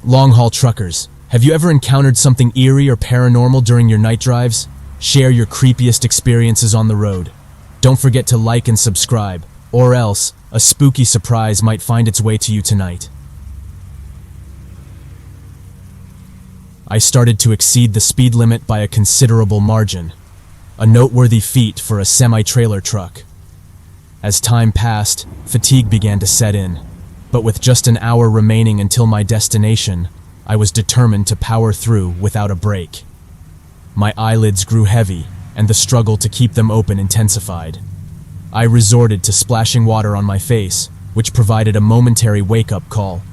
Long-haul truckers, have you ever encountered something eerie or paranormal during your night drives? Share your creepiest experiences on the road. Don't forget to like and subscribe, or else a spooky surprise might find its way to you tonight. I started to exceed the speed limit by a considerable margin, a noteworthy feat for a semi-trailer truck. As time passed, fatigue began to set in, but with just an hour remaining until my destination, I was determined to power through without a break. My eyelids grew heavy, and the struggle to keep them open intensified. I resorted to splashing water on my face, which provided a momentary wake-up call.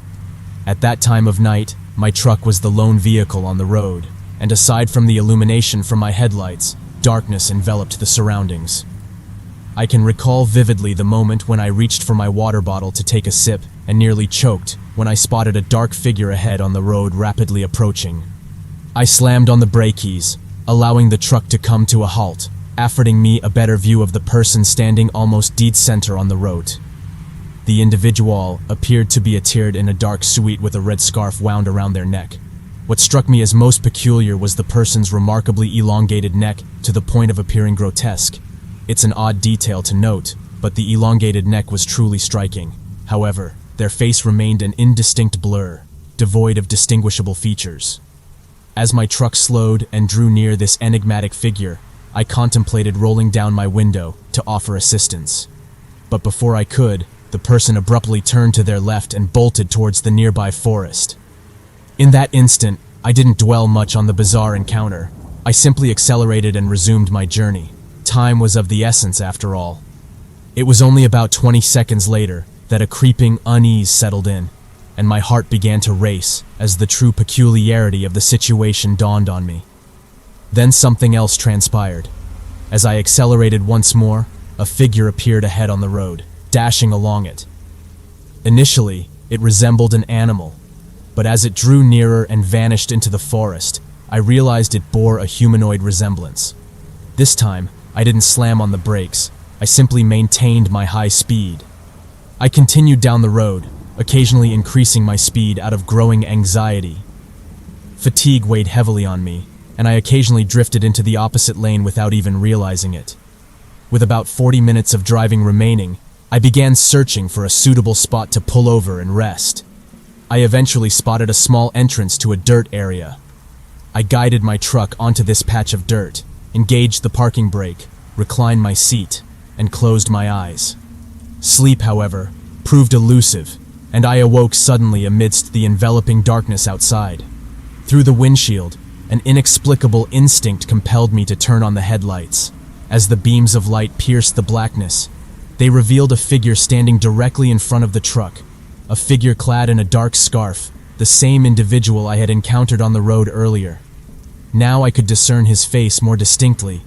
At that time of night, my truck was the lone vehicle on the road, and aside from the illumination from my headlights, darkness enveloped the surroundings. I can recall vividly the moment when I reached for my water bottle to take a sip and nearly choked when I spotted a dark figure ahead on the road rapidly approaching. I slammed on the brake keys, allowing the truck to come to a halt, affording me a better view of the person standing almost dead center on the road. The individual appeared to be attired in a dark suit with a red scarf wound around their neck. What struck me as most peculiar was the person's remarkably elongated neck to the point of appearing grotesque. It's an odd detail to note, but the elongated neck was truly striking. However, their face remained an indistinct blur, devoid of distinguishable features. As my truck slowed and drew near this enigmatic figure, I contemplated rolling down my window to offer assistance. But before I could, the person abruptly turned to their left and bolted towards the nearby forest. In that instant, I didn't dwell much on the bizarre encounter. I simply accelerated and resumed my journey. Time was of the essence after all. It was only about 20 seconds later that a creeping unease settled in, and my heart began to race as the true peculiarity of the situation dawned on me. Then something else transpired. As I accelerated once more, a figure appeared ahead on the road, dashing along it. Initially, it resembled an animal, but as it drew nearer and vanished into the forest, I realized it bore a humanoid resemblance. This time, I didn't slam on the brakes, I simply maintained my high speed. I continued down the road, occasionally increasing my speed out of growing anxiety. Fatigue weighed heavily on me, and I occasionally drifted into the opposite lane without even realizing it. With about 40 minutes of driving remaining, I began searching for a suitable spot to pull over and rest. I eventually spotted a small entrance to a dirt area. I guided my truck onto this patch of dirt, engaged the parking brake, reclined my seat, and closed my eyes. Sleep, however, proved elusive, and I awoke suddenly amidst the enveloping darkness outside. Through the windshield, an inexplicable instinct compelled me to turn on the headlights. As the beams of light pierced the blackness, they revealed a figure standing directly in front of the truck, a figure clad in a dark scarf, the same individual I had encountered on the road earlier. Now I could discern his face more distinctly.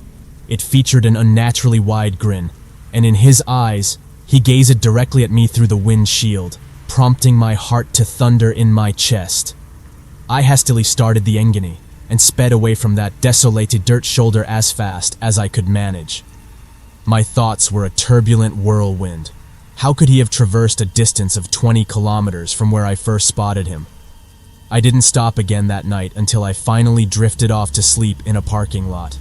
It featured an unnaturally wide grin, and in his eyes, he gazed directly at me through the windshield, prompting my heart to thunder in my chest. I hastily started the engine and sped away from that desolated dirt shoulder as fast as I could manage. My thoughts were a turbulent whirlwind. How could he have traversed a distance of 20 kilometers from where I first spotted him? I didn't stop again that night until I finally drifted off to sleep in a parking lot.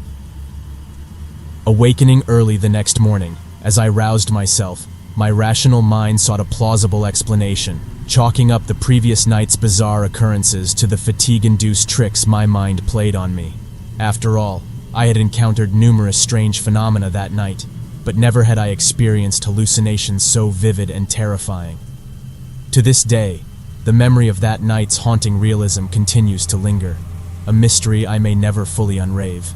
Awakening early the next morning, as I roused myself, my rational mind sought a plausible explanation, chalking up the previous night's bizarre occurrences to the fatigue-induced tricks my mind played on me. After all, I had encountered numerous strange phenomena that night, but never had I experienced hallucinations so vivid and terrifying. To this day, the memory of that night's haunting realism continues to linger, a mystery I may never fully unrave.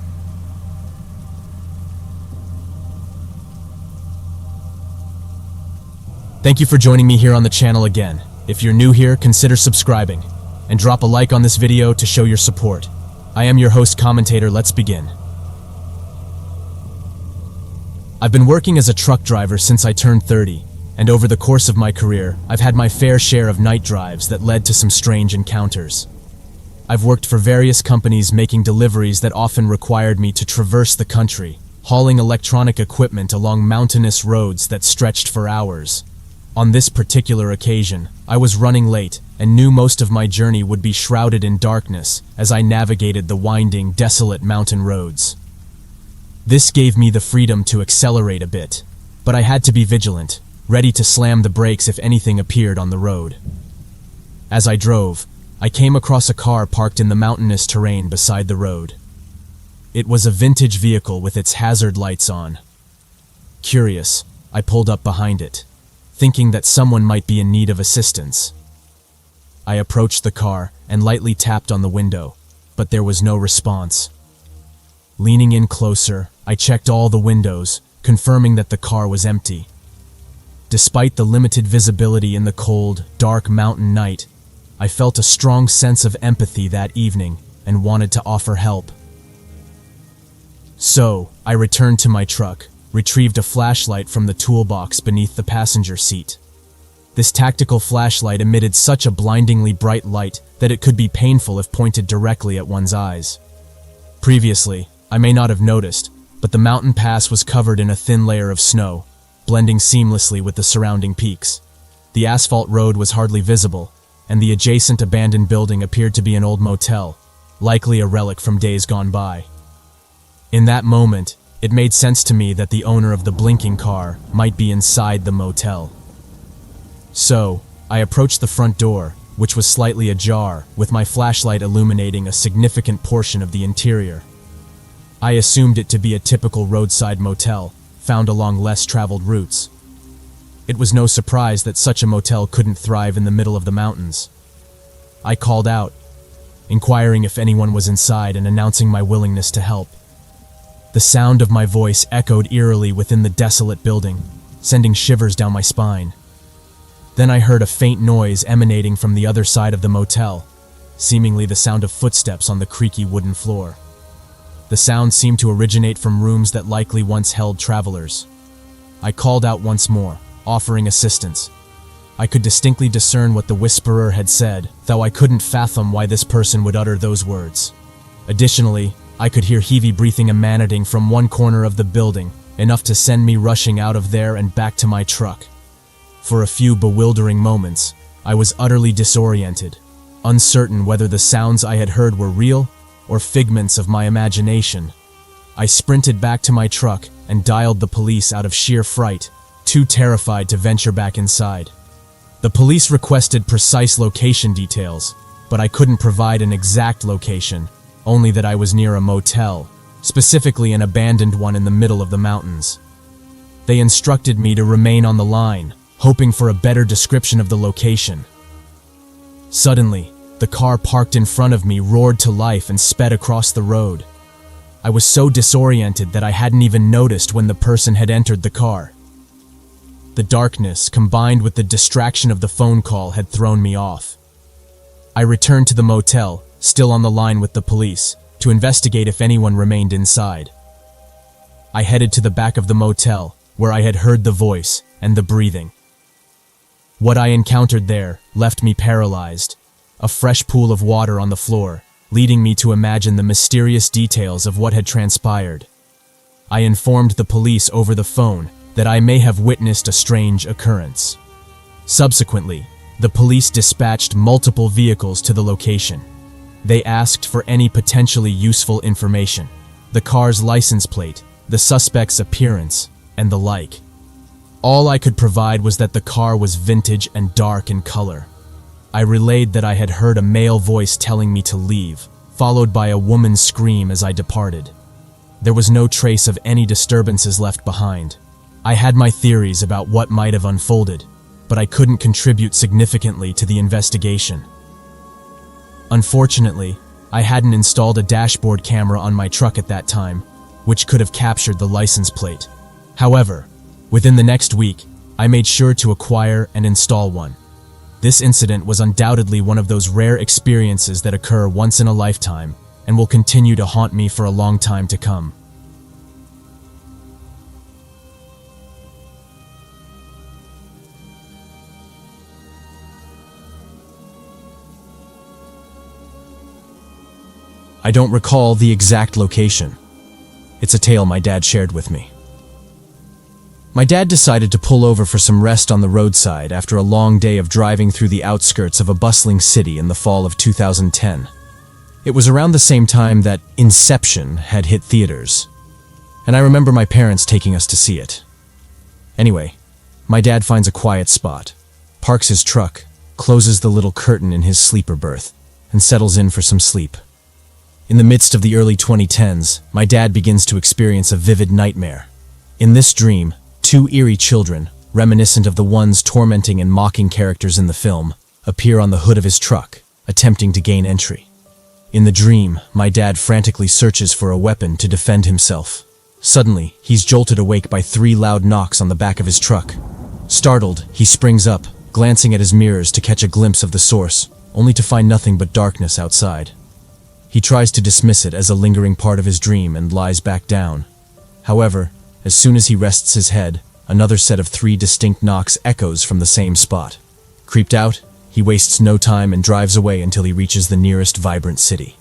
Thank you for joining me here on the channel again. If you're new here, consider subscribing, and drop a like on this video to show your support. I am your host commentator, let's begin. I've been working as a truck driver since I turned 30, and over the course of my career, I've had my fair share of night drives that led to some strange encounters. I've worked for various companies making deliveries that often required me to traverse the country, hauling electronic equipment along mountainous roads that stretched for hours. On this particular occasion, I was running late and knew most of my journey would be shrouded in darkness as I navigated the winding, desolate mountain roads. This gave me the freedom to accelerate a bit, but I had to be vigilant, ready to slam the brakes if anything appeared on the road. As I drove, I came across a car parked in the mountainous terrain beside the road. It was a vintage vehicle with its hazard lights on. Curious, I pulled up behind it, thinking that someone might be in need of assistance. I approached the car and lightly tapped on the window, but there was no response. Leaning in closer, I checked all the windows, confirming that the car was empty. Despite the limited visibility in the cold, dark mountain night, I felt a strong sense of empathy that evening and wanted to offer help. So, I returned to my truck, retrieved a flashlight from the toolbox beneath the passenger seat. This tactical flashlight emitted such a blindingly bright light that it could be painful if pointed directly at one's eyes. Previously, I may not have noticed, but the mountain pass was covered in a thin layer of snow, blending seamlessly with the surrounding peaks. The asphalt road was hardly visible, and the adjacent abandoned building appeared to be an old motel, likely a relic from days gone by. In that moment, it made sense to me that the owner of the blinking car might be inside the motel. So, I approached the front door, which was slightly ajar, with my flashlight illuminating a significant portion of the interior. I assumed it to be a typical roadside motel, found along less traveled routes. It was no surprise that such a motel couldn't thrive in the middle of the mountains. I called out, inquiring if anyone was inside and announcing my willingness to help. The sound of my voice echoed eerily within the desolate building, sending shivers down my spine. Then I heard a faint noise emanating from the other side of the motel, seemingly the sound of footsteps on the creaky wooden floor. The sound seemed to originate from rooms that likely once held travelers. I called out once more, offering assistance. I could distinctly discern what the whisperer had said, though I couldn't fathom why this person would utter those words. Additionally, I could hear heavy breathing emanating from one corner of the building, enough to send me rushing out of there and back to my truck. For a few bewildering moments, I was utterly disoriented, uncertain whether the sounds I had heard were real or figments of my imagination. I sprinted back to my truck and dialed the police out of sheer fright, too terrified to venture back inside. The police requested precise location details, but I couldn't provide an exact location, only that I was near a motel, specifically an abandoned one in the middle of the mountains. They instructed me to remain on the line, hoping for a better description of the location. Suddenly, the car parked in front of me roared to life and sped across the road. I was so disoriented that I hadn't even noticed when the person had entered the car. The darkness, combined with the distraction of the phone call, had thrown me off. I returned to the motel, still on the line with the police, to investigate if anyone remained inside. I headed to the back of the motel, where I had heard the voice and the breathing. What I encountered there left me paralyzed, a fresh pool of water on the floor, leading me to imagine the mysterious details of what had transpired. I informed the police over the phone that I may have witnessed a strange occurrence. Subsequently, the police dispatched multiple vehicles to the location. They asked for any potentially useful information, the car's license plate, the suspect's appearance, and the like. All I could provide was that the car was vintage and dark in color. I relayed that I had heard a male voice telling me to leave, followed by a woman's scream as I departed. There was no trace of any disturbances left behind. I had my theories about what might have unfolded, but I couldn't contribute significantly to the investigation. Unfortunately, I hadn't installed a dashboard camera on my truck at that time, which could have captured the license plate. However, within the next week, I made sure to acquire and install one. This incident was undoubtedly one of those rare experiences that occur once in a lifetime and will continue to haunt me for a long time to come. I don't recall the exact location. It's a tale my dad shared with me. My dad decided to pull over for some rest on the roadside after a long day of driving through the outskirts of a bustling city in the fall of 2010. It was around the same time that Inception had hit theaters, and I remember my parents taking us to see it. Anyway, my dad finds a quiet spot, parks his truck, closes the little curtain in his sleeper berth, and settles in for some sleep. In the midst of the early 2010s, my dad begins to experience a vivid nightmare. In this dream, two eerie children, reminiscent of the ones tormenting and mocking characters in the film, appear on the hood of his truck, attempting to gain entry. In the dream, my dad frantically searches for a weapon to defend himself. Suddenly, he's jolted awake by 3 loud knocks on the back of his truck. Startled, he springs up, glancing at his mirrors to catch a glimpse of the source, only to find nothing but darkness outside. He tries to dismiss it as a lingering part of his dream and lies back down. However, as soon as he rests his head, another set of 3 distinct knocks echoes from the same spot. Creeped out, he wastes no time and drives away until he reaches the nearest vibrant city.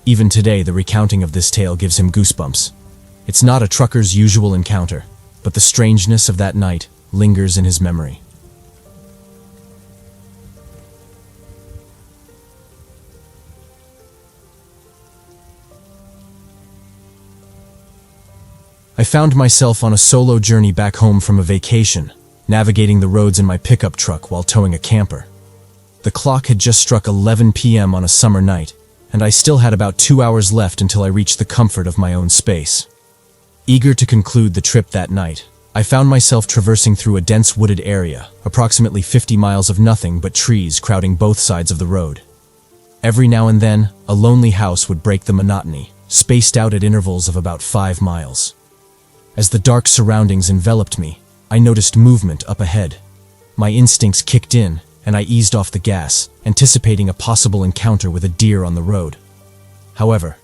Even today, the recounting of this tale gives him goosebumps. It's not a trucker's usual encounter, but the strangeness of that night lingers in his memory. I found myself on a solo journey back home from a vacation, navigating the roads in my pickup truck while towing a camper. The clock had just struck 11 p.m. on a summer night, and I still had about 2 hours left until I reached the comfort of my own space. Eager to conclude the trip that night, I found myself traversing through a dense wooded area, approximately 50 miles of nothing but trees crowding both sides of the road. Every now and then, a lonely house would break the monotony, spaced out at intervals of about 5 miles. As the dark surroundings enveloped me, I noticed movement up ahead. My instincts kicked in, and I eased off the gas, anticipating a possible encounter with a deer on the road. However,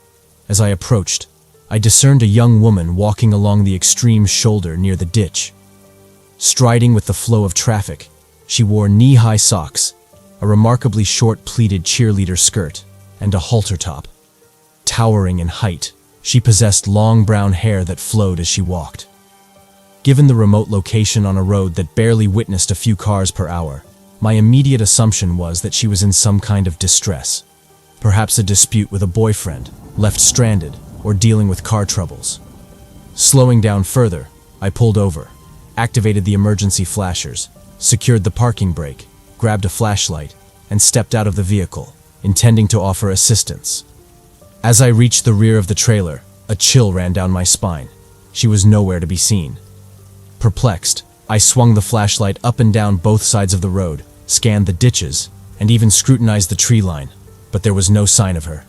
as I approached, I discerned a young woman walking along the extreme shoulder near the ditch. Striding with the flow of traffic, she wore knee-high socks, a remarkably short pleated cheerleader skirt, and a halter top. Towering in height, she possessed long brown hair that flowed as she walked. Given the remote location on a road that barely witnessed a few cars per hour, my immediate assumption was that she was in some kind of distress. Perhaps a dispute with a boyfriend, left stranded, or dealing with car troubles. Slowing down further, I pulled over, activated the emergency flashers, secured the parking brake, grabbed a flashlight, and stepped out of the vehicle, intending to offer assistance. As I reached the rear of the trailer, a chill ran down my spine. She was nowhere to be seen. Perplexed, I swung the flashlight up and down both sides of the road, scanned the ditches, and even scrutinized the tree line, but there was no sign of her.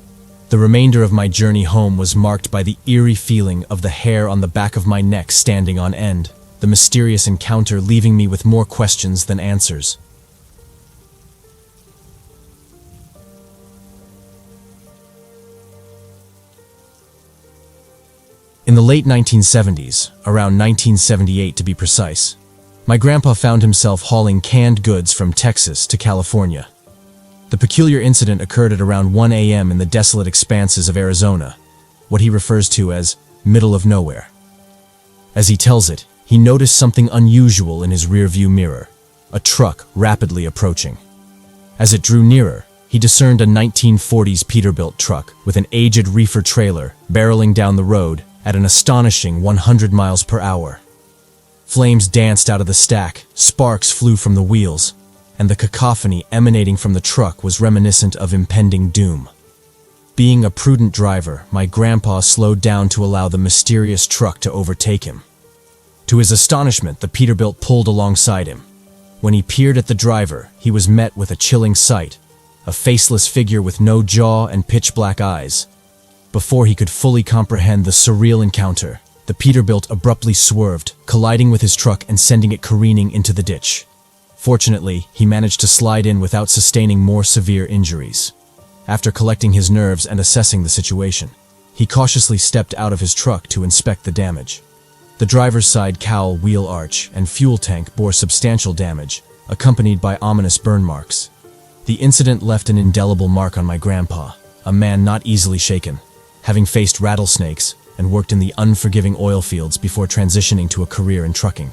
The remainder of my journey home was marked by the eerie feeling of the hair on the back of my neck standing on end, the mysterious encounter leaving me with more questions than answers. In the late 1970s, around 1978 to be precise, my grandpa found himself hauling canned goods from Texas to California. The peculiar incident occurred at around 1 a.m. in the desolate expanses of Arizona, what he refers to as middle of nowhere. As he tells it, he noticed something unusual in his rearview mirror, a truck rapidly approaching. As it drew nearer, he discerned a 1940s Peterbilt truck with an aged reefer trailer barreling down the road at an astonishing 100 miles per hour. Flames danced out of the stack, sparks flew from the wheels, and the cacophony emanating from the truck was reminiscent of impending doom. Being a prudent driver, my grandpa slowed down to allow the mysterious truck to overtake him. To his astonishment, the Peterbilt pulled alongside him. When he peered at the driver, he was met with a chilling sight, a faceless figure with no jaw and pitch-black eyes. Before he could fully comprehend the surreal encounter, the Peterbilt abruptly swerved, colliding with his truck and sending it careening into the ditch. Fortunately, he managed to slide in without sustaining more severe injuries. After collecting his nerves and assessing the situation, he cautiously stepped out of his truck to inspect the damage. The driver's side cowl wheel arch and fuel tank bore substantial damage, accompanied by ominous burn marks. The incident left an indelible mark on my grandpa, a man not easily shaken. Having faced rattlesnakes, and worked in the unforgiving oil fields before transitioning to a career in trucking.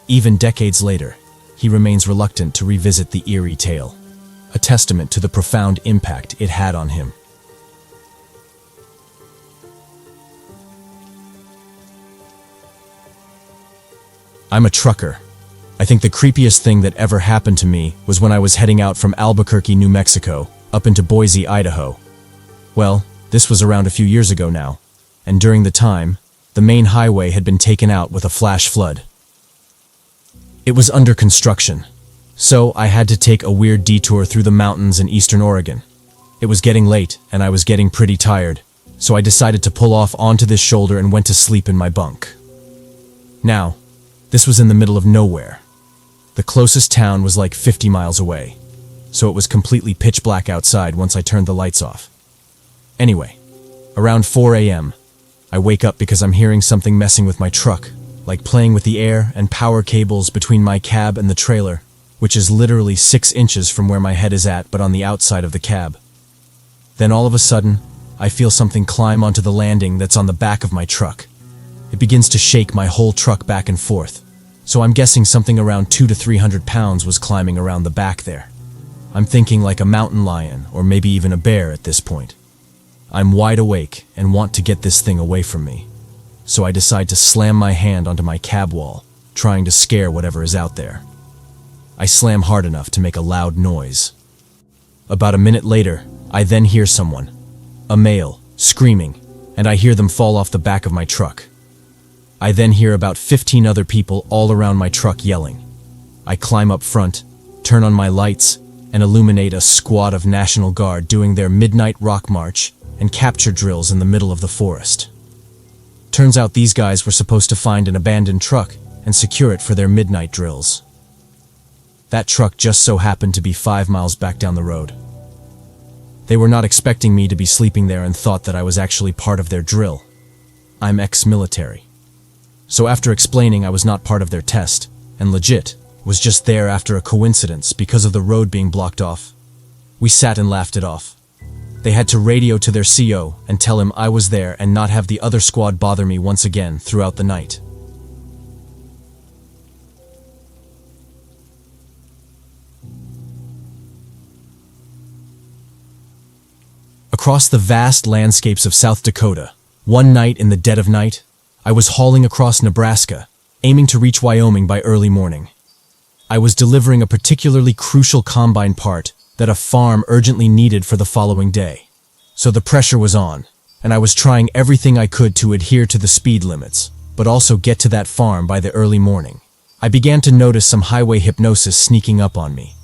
Even decades later, he remains reluctant to revisit the eerie tale, a testament to the profound impact it had on him. I'm a trucker. I think the creepiest thing that ever happened to me was when I was heading out from Albuquerque, New Mexico, up into Boise, Idaho. Well, this was around a few years ago now, and during the time, the main highway had been taken out with a flash flood. It was under construction, so I had to take a weird detour through the mountains in eastern Oregon. It was getting late, and I was getting pretty tired, so I decided to pull off onto this shoulder and went to sleep in my bunk. Now, this was in the middle of nowhere. The closest town was like 50 miles away, so it was completely pitch black outside once I turned the lights off. Anyway, around 4 a.m., I wake up because I'm hearing something messing with my truck, like playing with the air and power cables between my cab and the trailer, which is literally 6 inches from where my head is at, but on the outside of the cab. Then all of a sudden, I feel something climb onto the landing that's on the back of my truck. It begins to shake my whole truck back and forth, so I'm guessing something around 200 to 300 pounds was climbing around the back there. I'm thinking like a mountain lion or maybe even a bear at this point. I'm wide awake and want to get this thing away from me, so I decide to slam my hand onto my cab wall, trying to scare whatever is out there. I slam hard enough to make a loud noise. About a minute later, I then hear someone, a male, screaming, and I hear them fall off the back of my truck. I then hear about 15 other people all around my truck yelling. I climb up front, turn on my lights, and illuminate a squad of National Guard doing their midnight rock march and capture drills in the middle of the forest. Turns out these guys were supposed to find an abandoned truck and secure it for their midnight drills. That truck just so happened to be 5 miles back down the road. They were not expecting me to be sleeping there and thought that I was actually part of their drill. I'm ex-military. So after explaining I was not part of their test, and legit, was just there after a coincidence because of the road being blocked off, we sat and laughed it off. They had to radio to their CO and tell him I was there and not have the other squad bother me once again throughout the night. Across the vast landscapes of South Dakota, one night in the dead of night, I was hauling across Nebraska, aiming to reach Wyoming by early morning. I was delivering a particularly crucial combine part that a farm urgently needed for the following day. So the pressure was on, and I was trying everything I could to adhere to the speed limits, but also get to that farm by the early morning. I began to notice some highway hypnosis sneaking up on me,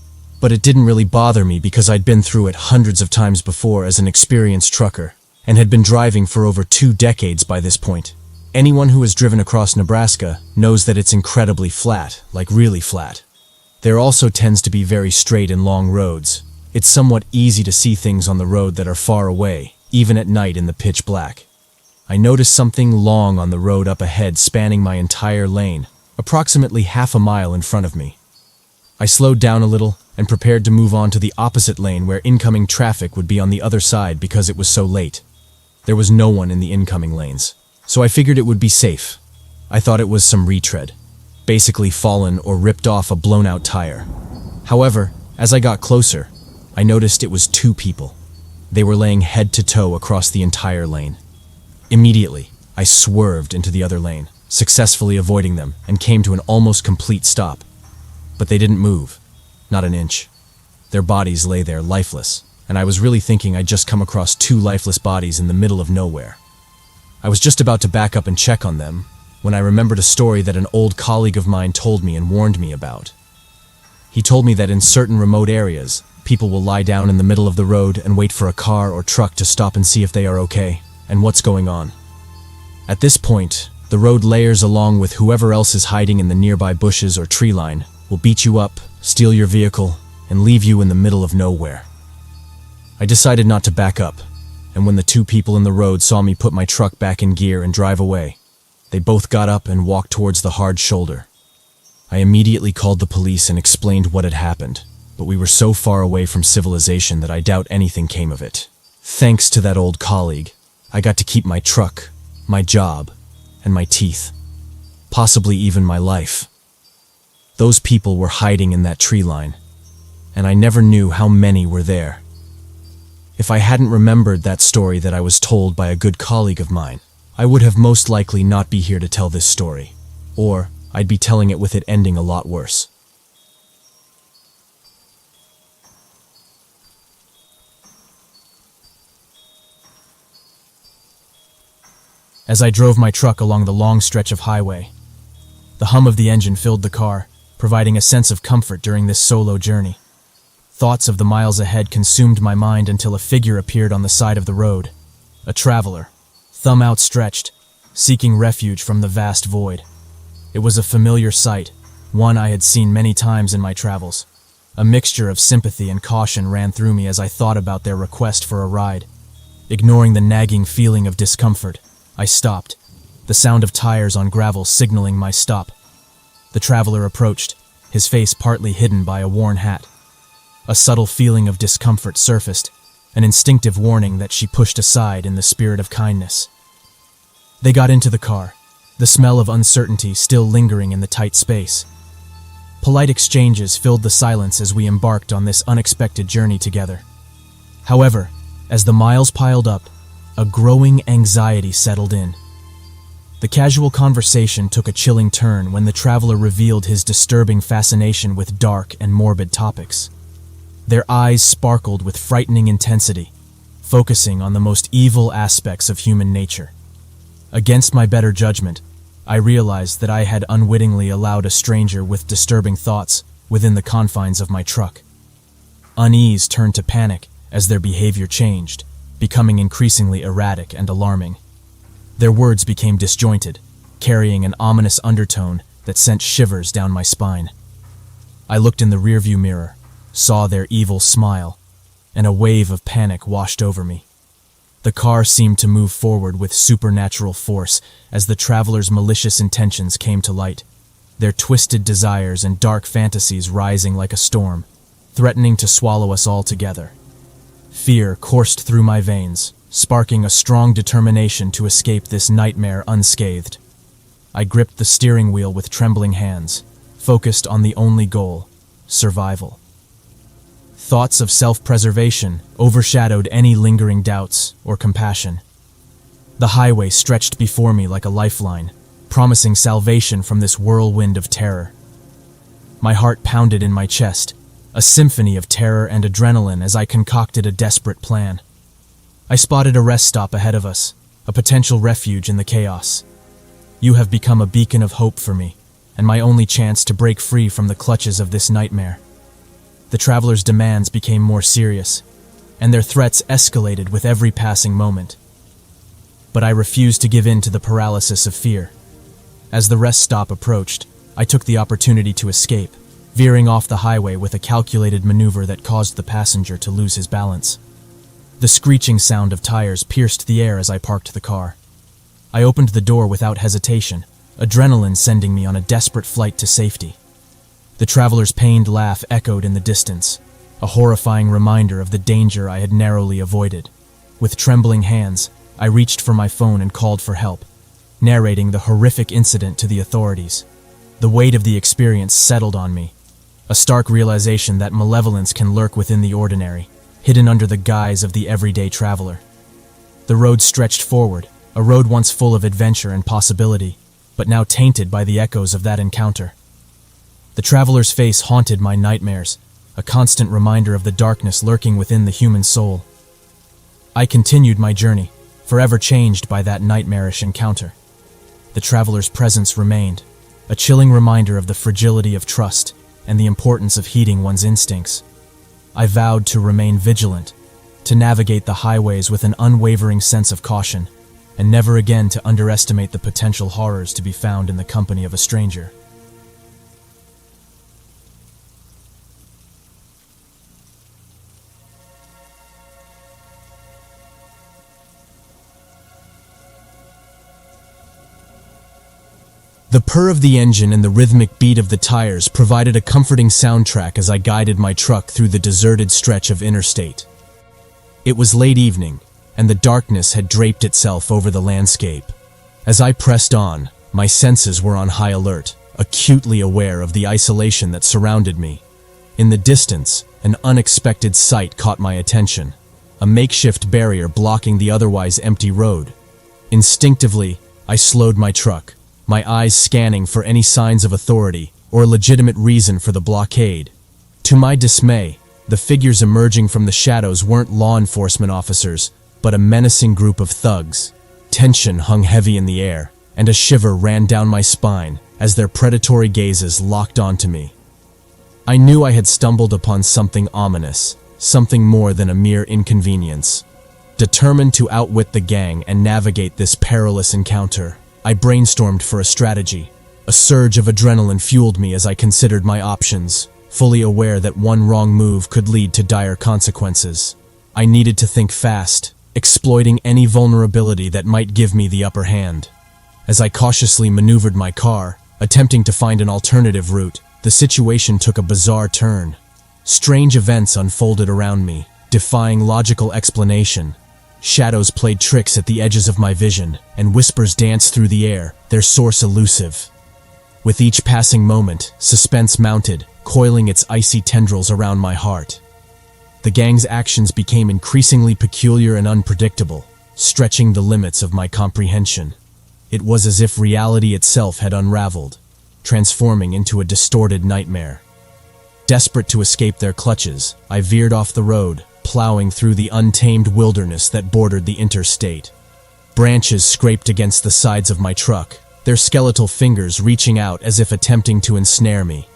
but it didn't really bother me because I'd been through it hundreds of times before as an experienced trucker, and had been driving for over 2 decades by this point. Anyone who has driven across Nebraska knows that it's incredibly flat, like really flat. There also tends to be very straight and long roads. It's somewhat easy to see things on the road that are far away, even at night in the pitch black. I noticed something long on the road up ahead spanning my entire lane, approximately half a mile in front of me. I slowed down a little and prepared to move on to the opposite lane where incoming traffic would be on the other side because it was so late. There was no one in the incoming lanes, so I figured it would be safe. I thought it was some retread, basically fallen or ripped off a blown-out tire. However, as I got closer, I noticed it was 2 people. They were laying head to toe across the entire lane. Immediately, I swerved into the other lane, successfully avoiding them, and came to an almost complete stop. But they didn't move, not an inch. Their bodies lay there lifeless, and I was really thinking I'd just come across 2 lifeless bodies in the middle of nowhere. I was just about to back up and check on them when I remembered a story that an old colleague of mine told me and warned me about. He told me that in certain remote areas, people will lie down in the middle of the road and wait for a car or truck to stop and see if they are okay and what's going on. At this point, the road layers along with whoever else is hiding in the nearby bushes or tree line will beat you up, steal your vehicle, and leave you in the middle of nowhere. I decided not to back up, and when the 2 people in the road saw me put my truck back in gear and drive away, they both got up and walked towards the hard shoulder. I immediately called the police and explained what had happened, but we were so far away from civilization that I doubt anything came of it. Thanks to that old colleague, I got to keep my truck, my job, and my teeth. Possibly even my life. Those people were hiding in that tree line, and I never knew how many were there. If I hadn't remembered that story that I was told by a good colleague of mine, I would have most likely not be here to tell this story, or I'd be telling it with it ending a lot worse. As I drove my truck along the long stretch of highway, the hum of the engine filled the car, providing a sense of comfort during this solo journey. Thoughts of the miles ahead consumed my mind until a figure appeared on the side of the road. A traveler, thumb outstretched, seeking refuge from the vast void. It was a familiar sight, one I had seen many times in my travels. A mixture of sympathy and caution ran through me as I thought about their request for a ride. Ignoring the nagging feeling of discomfort, I stopped, the sound of tires on gravel signaling my stop. The traveler approached, his face partly hidden by a worn hat. A subtle feeling of discomfort surfaced, an instinctive warning that she pushed aside in the spirit of kindness. They got into the car, the smell of uncertainty still lingering in the tight space. Polite exchanges filled the silence as we embarked on this unexpected journey together. However, as the miles piled up, a growing anxiety settled in. The casual conversation took a chilling turn when the traveler revealed his disturbing fascination with dark and morbid topics. Their eyes sparkled with frightening intensity, focusing on the most evil aspects of human nature. Against my better judgment, I realized that I had unwittingly allowed a stranger with disturbing thoughts within the confines of my truck. Unease turned to panic as their behavior changed, becoming increasingly erratic and alarming. Their words became disjointed, carrying an ominous undertone that sent shivers down my spine. I looked in the rearview mirror, saw their evil smile, and a wave of panic washed over me. The car seemed to move forward with supernatural force as the traveler's malicious intentions came to light, their twisted desires and dark fantasies rising like a storm, threatening to swallow us all together. Fear coursed through my veins, sparking a strong determination to escape this nightmare unscathed. I gripped the steering wheel with trembling hands, focused on the only goal: survival. Thoughts of self-preservation overshadowed any lingering doubts or compassion. The highway stretched before me like a lifeline, promising salvation from this whirlwind of terror. My heart pounded in my chest, a symphony of terror and adrenaline as I concocted a desperate plan. I spotted a rest stop ahead of us, a potential refuge in the chaos. You have become a beacon of hope for me, and my only chance to break free from the clutches of this nightmare. The traveler's demands became more serious, and their threats escalated with every passing moment. But I refused to give in to the paralysis of fear. As the rest stop approached, I took the opportunity to escape, veering off the highway with a calculated maneuver that caused the passenger to lose his balance. The screeching sound of tires pierced the air as I parked the car. I opened the door without hesitation, adrenaline sending me on a desperate flight to safety. The traveler's pained laugh echoed in the distance, a horrifying reminder of the danger I had narrowly avoided. With trembling hands, I reached for my phone and called for help, narrating the horrific incident to the authorities. The weight of the experience settled on me, a stark realization that malevolence can lurk within the ordinary, hidden under the guise of the everyday traveler. The road stretched forward, a road once full of adventure and possibility, but now tainted by the echoes of that encounter. The traveler's face haunted my nightmares, a constant reminder of the darkness lurking within the human soul. I continued my journey, forever changed by that nightmarish encounter. The traveler's presence remained, a chilling reminder of the fragility of trust and the importance of heeding one's instincts. I vowed to remain vigilant, to navigate the highways with an unwavering sense of caution, and never again to underestimate the potential horrors to be found in the company of a stranger. The purr of the engine and the rhythmic beat of the tires provided a comforting soundtrack as I guided my truck through the deserted stretch of interstate. It was late evening, and the darkness had draped itself over the landscape, As I pressed on, my senses were on high alert, acutely aware of the isolation that surrounded me. In the distance, an unexpected sight caught my attention, a makeshift barrier blocking the otherwise empty road. Instinctively, I slowed my truck, my eyes scanning for any signs of authority or legitimate reason for the blockade. To my dismay, the figures emerging from the shadows weren't law enforcement officers, but a menacing group of thugs. Tension hung heavy in the air, and a shiver ran down my spine as their predatory gazes locked onto me. I knew I had stumbled upon something ominous, something more than a mere inconvenience. Determined to outwit the gang and navigate this perilous encounter, I brainstormed for a strategy. A surge of adrenaline fueled me as I considered my options, fully aware that one wrong move could lead to dire consequences. I needed to think fast, exploiting any vulnerability that might give me the upper hand. As I cautiously maneuvered my car, attempting to find an alternative route, the situation took a bizarre turn. Strange events unfolded around me, defying logical explanation. Shadows played tricks at the edges of my vision, and whispers danced through the air, their source elusive. With each passing moment, suspense mounted, coiling its icy tendrils around my heart. The gang's actions became increasingly peculiar and unpredictable, stretching the limits of my comprehension. It was as if reality itself had unraveled, transforming into a distorted nightmare. Desperate to escape their clutches, I veered off the road, plowing through the untamed wilderness that bordered the interstate. Branches scraped against the sides of my truck, their skeletal fingers reaching out as if attempting to ensnare me.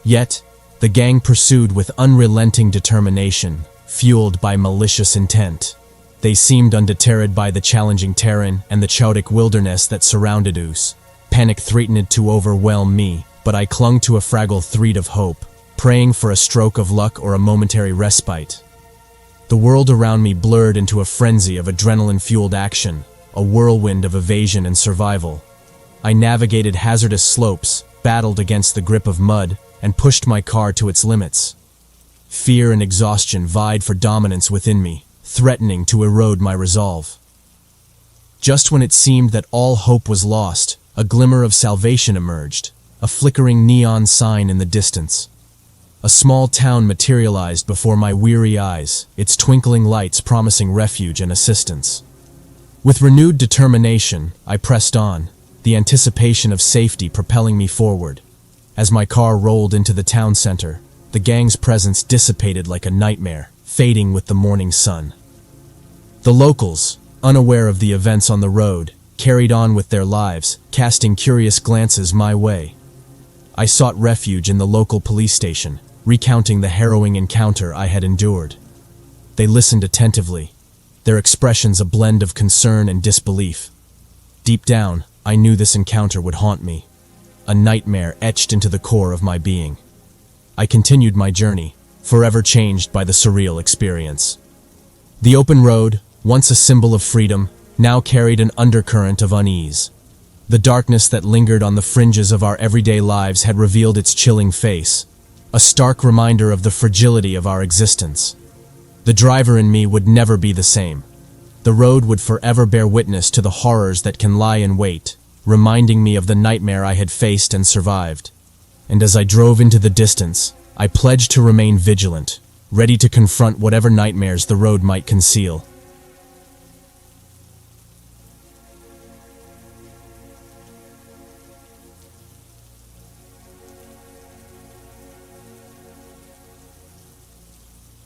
Yet, the gang pursued with unrelenting determination, fueled by malicious intent. They seemed undeterred by the challenging terrain and the chaotic wilderness that surrounded us. Panic threatened to overwhelm me, but I clung to a fragile thread of hope, praying for a stroke of luck or a momentary respite. The world around me blurred into a frenzy of adrenaline-fueled action, a whirlwind of evasion and survival. I navigated hazardous slopes, battled against the grip of mud, and pushed my car to its limits. Fear and exhaustion vied for dominance within me, threatening to erode my resolve. Just when it seemed that all hope was lost, a glimmer of salvation emerged, a flickering neon sign in the distance. A small town materialized before my weary eyes, its twinkling lights promising refuge and assistance. With renewed determination, I pressed on, the anticipation of safety propelling me forward. As my car rolled into the town center, the gang's presence dissipated like a nightmare, fading with the morning sun. The locals, unaware of the events on the road, carried on with their lives, casting curious glances my way. I sought refuge in the local police station, recounting the harrowing encounter I had endured. They listened attentively, their expressions a blend of concern and disbelief. Deep down, I knew this encounter would haunt me, a nightmare etched into the core of my being. I continued my journey, forever changed by the surreal experience. The open road, once a symbol of freedom, now carried an undercurrent of unease. The darkness that lingered on the fringes of our everyday lives had revealed its chilling face, a stark reminder of the fragility of our existence. The driver in me would never be the same. The road would forever bear witness to the horrors that can lie in wait, reminding me of the nightmare I had faced and survived. And as I drove into the distance, I pledged to remain vigilant, ready to confront whatever nightmares the road might conceal.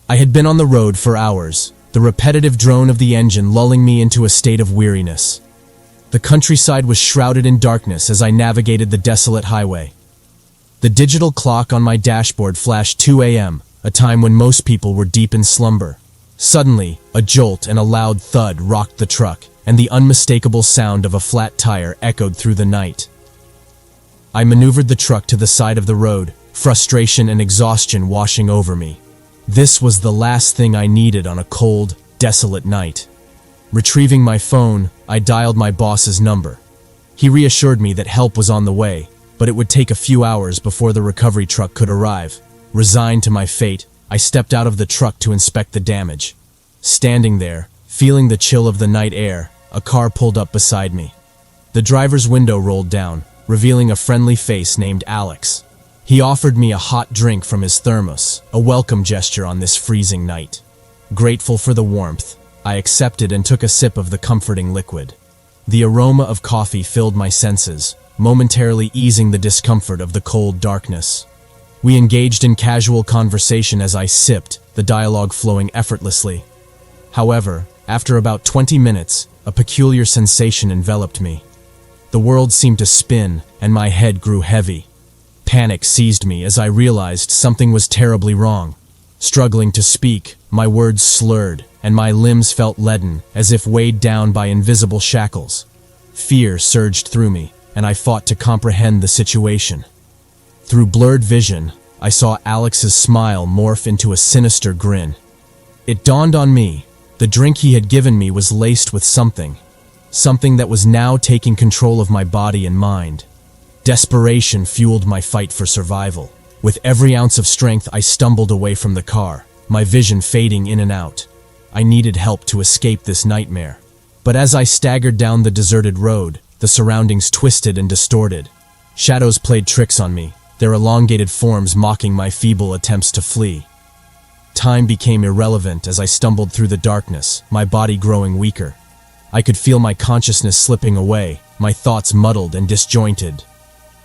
I had been on the road for hours, the repetitive drone of the engine lulling me into a state of weariness. The countryside was shrouded in darkness as I navigated the desolate highway. The digital clock on my dashboard flashed 2 a.m., a time when most people were deep in slumber. Suddenly, a jolt and a loud thud rocked the truck, and the unmistakable sound of a flat tire echoed through the night. I maneuvered the truck to the side of the road, frustration and exhaustion washing over me. This was the last thing I needed on a cold, desolate night. Retrieving my phone, I dialed my boss's number. He reassured me that help was on the way, but it would take a few hours before the recovery truck could arrive. Resigned to my fate, I stepped out of the truck to inspect the damage. Standing there, feeling the chill of the night air, a car pulled up beside me. The driver's window rolled down, revealing a friendly face named Alex. He offered me a hot drink from his thermos, a welcome gesture on this freezing night. Grateful for the warmth, I accepted and took a sip of the comforting liquid. The aroma of coffee filled my senses, momentarily easing the discomfort of the cold darkness. We engaged in casual conversation as I sipped, the dialogue flowing effortlessly. However, after about 20 minutes, a peculiar sensation enveloped me. The world seemed to spin, and my head grew heavy. Panic seized me as I realized something was terribly wrong. Struggling to speak, my words slurred, and my limbs felt leaden, as if weighed down by invisible shackles. Fear surged through me, and I fought to comprehend the situation. Through blurred vision, I saw Alex's smile morph into a sinister grin. It dawned on me, the drink he had given me was laced with something that was now taking control of my body and mind. Desperation fueled my fight for survival. With every ounce of strength, I stumbled away from the car, my vision fading in and out. I needed help to escape this nightmare. But as I staggered down the deserted road, the surroundings twisted and distorted. Shadows played tricks on me, their elongated forms mocking my feeble attempts to flee. Time became irrelevant as I stumbled through the darkness, my body growing weaker. I could feel my consciousness slipping away, my thoughts muddled and disjointed.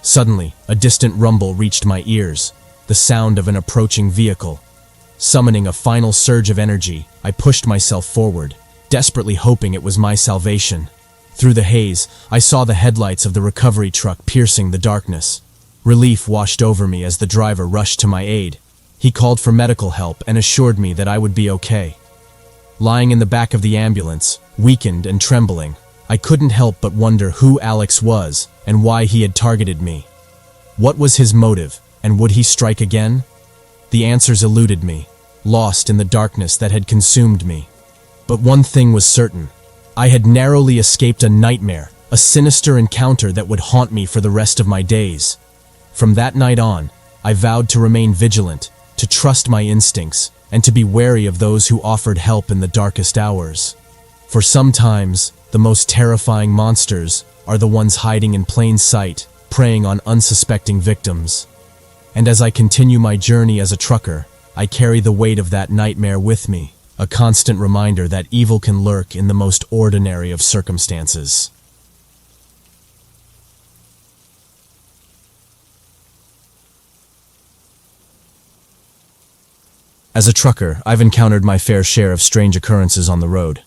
Suddenly, a distant rumble reached my ears, the sound of an approaching vehicle. Summoning a final surge of energy, I pushed myself forward, desperately hoping it was my salvation. Through the haze, I saw the headlights of the recovery truck piercing the darkness. Relief washed over me as the driver rushed to my aid. He called for medical help and assured me that I would be okay. Lying in the back of the ambulance, weakened and trembling, I couldn't help but wonder who Alex was and why he had targeted me. What was his motive, and would he strike again? The answers eluded me, lost in the darkness that had consumed me. But one thing was certain. I had narrowly escaped a nightmare, a sinister encounter that would haunt me for the rest of my days. From that night on, I vowed to remain vigilant, to trust my instincts, and to be wary of those who offered help in the darkest hours. For sometimes, the most terrifying monsters are the ones hiding in plain sight, preying on unsuspecting victims. And as I continue my journey as a trucker, I carry the weight of that nightmare with me, a constant reminder that evil can lurk in the most ordinary of circumstances. As a trucker, I've encountered my fair share of strange occurrences on the road.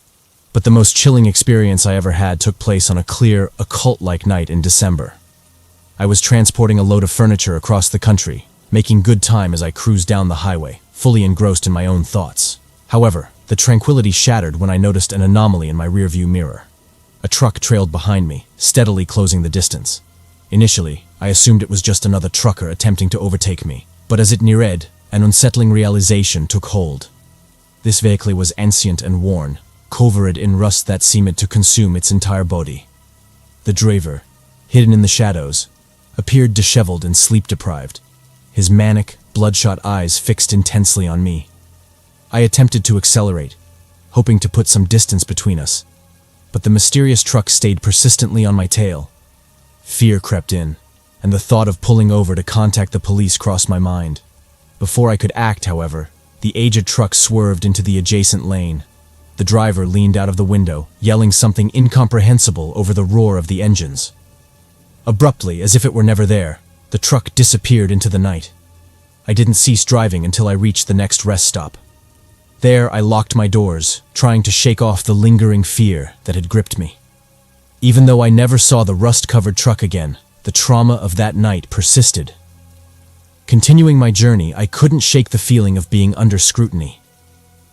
But the most chilling experience I ever had took place on a clear, occult-like night in December. I was transporting a load of furniture across the country, making good time as I cruised down the highway, fully engrossed in my own thoughts. However, the tranquility shattered when I noticed an anomaly in my rearview mirror. A truck trailed behind me, steadily closing the distance. Initially, I assumed it was just another trucker attempting to overtake me, but as it neared, an unsettling realization took hold. This vehicle was ancient and worn, covered in rust that seemed to consume its entire body. The driver, hidden in the shadows, appeared disheveled and sleep-deprived, his manic, bloodshot eyes fixed intensely on me. I attempted to accelerate, hoping to put some distance between us, but the mysterious truck stayed persistently on my tail. Fear crept in, and the thought of pulling over to contact the police crossed my mind. Before I could act, however, the aged truck swerved into the adjacent lane. The driver leaned out of the window, yelling something incomprehensible over the roar of the engines. Abruptly, as if it were never there, the truck disappeared into the night. I didn't cease driving until I reached the next rest stop. There, I locked my doors, trying to shake off the lingering fear that had gripped me. Even though I never saw the rust-covered truck again, the trauma of that night persisted. Continuing my journey, I couldn't shake the feeling of being under scrutiny.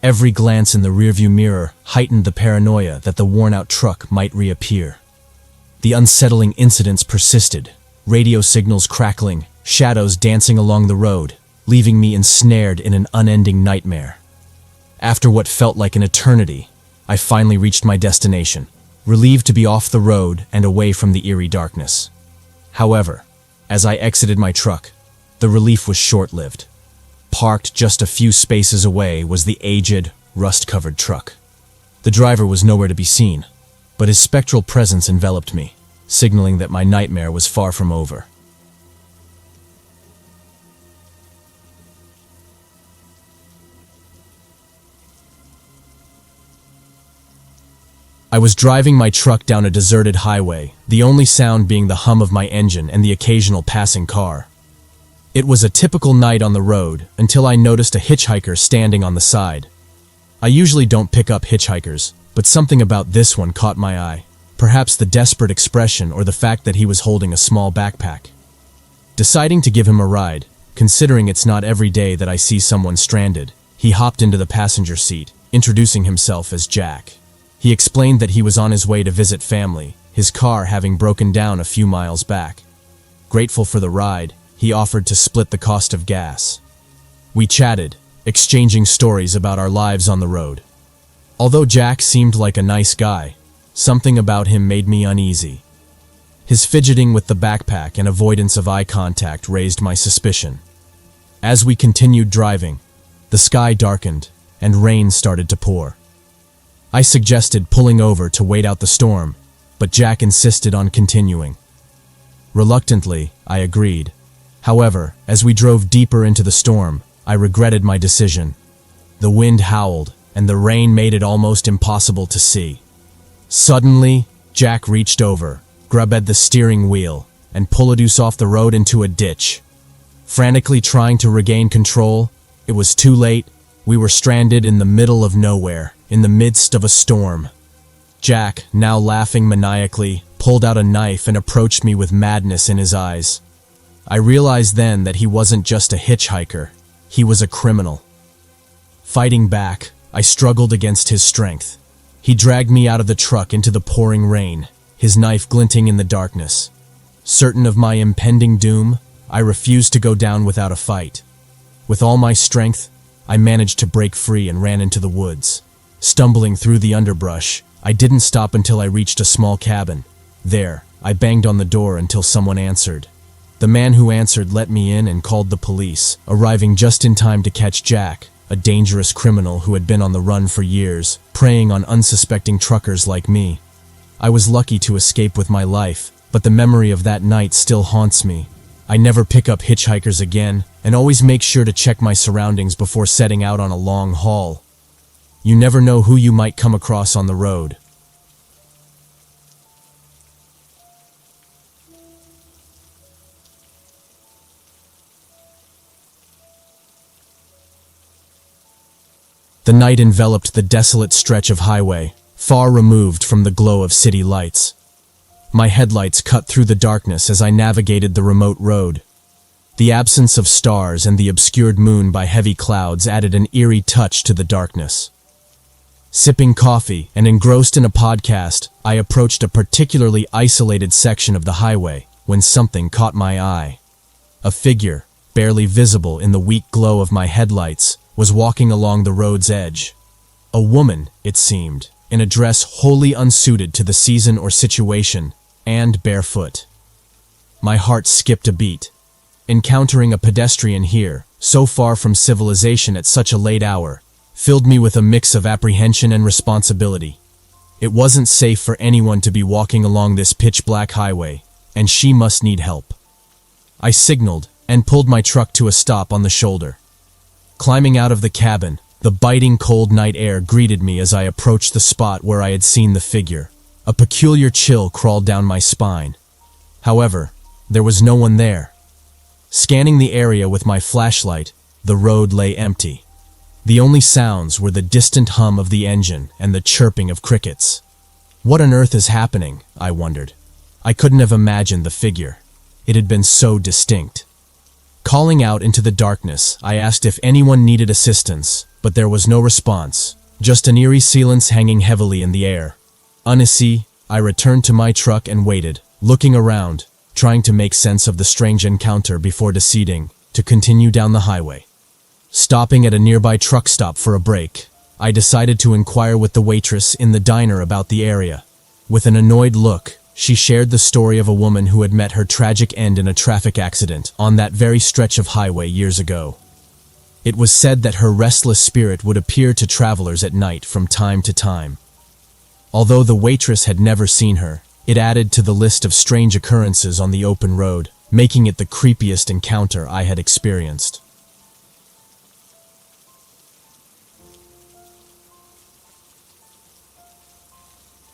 Every glance in the rearview mirror heightened the paranoia that the worn-out truck might reappear. The unsettling incidents persisted, radio signals crackling, shadows dancing along the road, leaving me ensnared in an unending nightmare. After what felt like an eternity, I finally reached my destination, relieved to be off the road and away from the eerie darkness. However, as I exited my truck, the relief was short-lived. Parked just a few spaces away was the aged, rust-covered truck. The driver was nowhere to be seen, but his spectral presence enveloped me, signaling that my nightmare was far from over. I was driving my truck down a deserted highway, the only sound being the hum of my engine and the occasional passing car. It was a typical night on the road until I noticed a hitchhiker standing on the side. I usually don't pick up hitchhikers, but something about this one caught my eye. Perhaps the desperate expression or the fact that he was holding a small backpack. Deciding to give him a ride, considering it's not every day that I see someone stranded, he hopped into the passenger seat, introducing himself as Jack. He explained that he was on his way to visit family, his car having broken down a few miles back. Grateful for the ride, he offered to split the cost of gas. We chatted, exchanging stories about our lives on the road. Although Jack seemed like a nice guy, something about him made me uneasy. His fidgeting with the backpack and avoidance of eye contact raised my suspicion. As we continued driving, the sky darkened and rain started to pour. I suggested pulling over to wait out the storm, but Jack insisted on continuing. Reluctantly, I agreed. However, as we drove deeper into the storm, I regretted my decision. The wind howled, and the rain made it almost impossible to see. Suddenly, Jack reached over, grabbed the steering wheel, and pulled us off the road into a ditch. Frantically trying to regain control, it was too late. We were stranded in the middle of nowhere, in the midst of a storm. Jack, now laughing maniacally, pulled out a knife and approached me with madness in his eyes. I realized then that he wasn't just a hitchhiker, he was a criminal. Fighting back, I struggled against his strength. He dragged me out of the truck into the pouring rain, his knife glinting in the darkness. Certain of my impending doom, I refused to go down without a fight. With all my strength, I managed to break free and ran into the woods. Stumbling through the underbrush, I didn't stop until I reached a small cabin. There, I banged on the door until someone answered. The man who answered let me in and called the police, arriving just in time to catch Jack, a dangerous criminal who had been on the run for years, preying on unsuspecting truckers like me. I was lucky to escape with my life, but the memory of that night still haunts me. I never pick up hitchhikers again, and always make sure to check my surroundings before setting out on a long haul. You never know who you might come across on the road. The night enveloped the desolate stretch of highway, far removed from the glow of city lights. My headlights cut through the darkness as I navigated the remote road. The absence of stars and the obscured moon by heavy clouds added an eerie touch to the darkness. Sipping coffee and engrossed in a podcast, I approached a particularly isolated section of the highway when something caught my eye. A figure, barely visible in the weak glow of my headlights, was walking along the road's edge. A woman, it seemed, in a dress wholly unsuited to the season or situation, and barefoot. My heart skipped a beat. Encountering a pedestrian here, so far from civilization at such a late hour, filled me with a mix of apprehension and responsibility. It wasn't safe for anyone to be walking along this pitch-black highway, and she must need help. I signaled and pulled my truck to a stop on the shoulder. Climbing out of the cabin, the biting cold night air greeted me as I approached the spot where I had seen the figure. A peculiar chill crawled down my spine. However, there was no one there. Scanning the area with my flashlight, the road lay empty. The only sounds were the distant hum of the engine and the chirping of crickets. What on earth is happening? I wondered. I couldn't have imagined the figure. It had been so distinct. Calling out into the darkness, I asked if anyone needed assistance, but there was no response, just an eerie silence hanging heavily in the air. Uneasy, I returned to my truck and waited, looking around, trying to make sense of the strange encounter before deciding to continue down the highway. Stopping at a nearby truck stop for a break, I decided to inquire with the waitress in the diner about the area. With an annoyed look, she shared the story of a woman who had met her tragic end in a traffic accident on that very stretch of highway years ago. It was said that her restless spirit would appear to travelers at night from time to time. Although the waitress had never seen her, It added to the list of strange occurrences on the open road, making it the creepiest encounter I had experienced.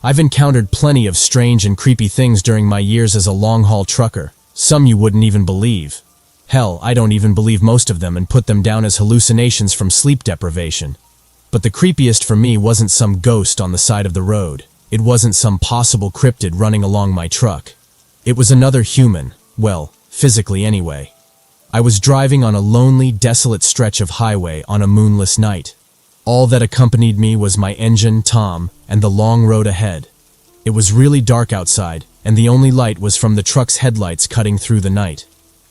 I've encountered plenty of strange and creepy things during my years as a long-haul trucker, some you wouldn't even believe. Hell, I don't even believe most of them and put them down as hallucinations from sleep deprivation. But the creepiest for me wasn't some ghost on the side of the road. It wasn't some possible cryptid running along my truck. It was another human, well, physically anyway. I was driving on a lonely, desolate stretch of highway on a moonless night. All that accompanied me was my engine, Tom, and the long road ahead. It was really dark outside, and the only light was from the truck's headlights cutting through the night.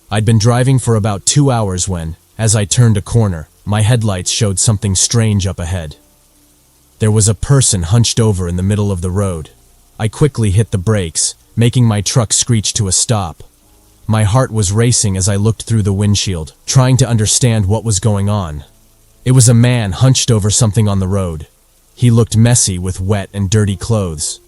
I'd been driving for about 2 hours when, as I turned a corner, my headlights showed something strange up ahead. There was a person hunched over in the middle of the road. I quickly hit the brakes, making my truck screech to a stop. My heart was racing as I looked through the windshield, trying to understand what was going on. It was a man hunched over something on the road. He looked messy with wet and dirty clothes.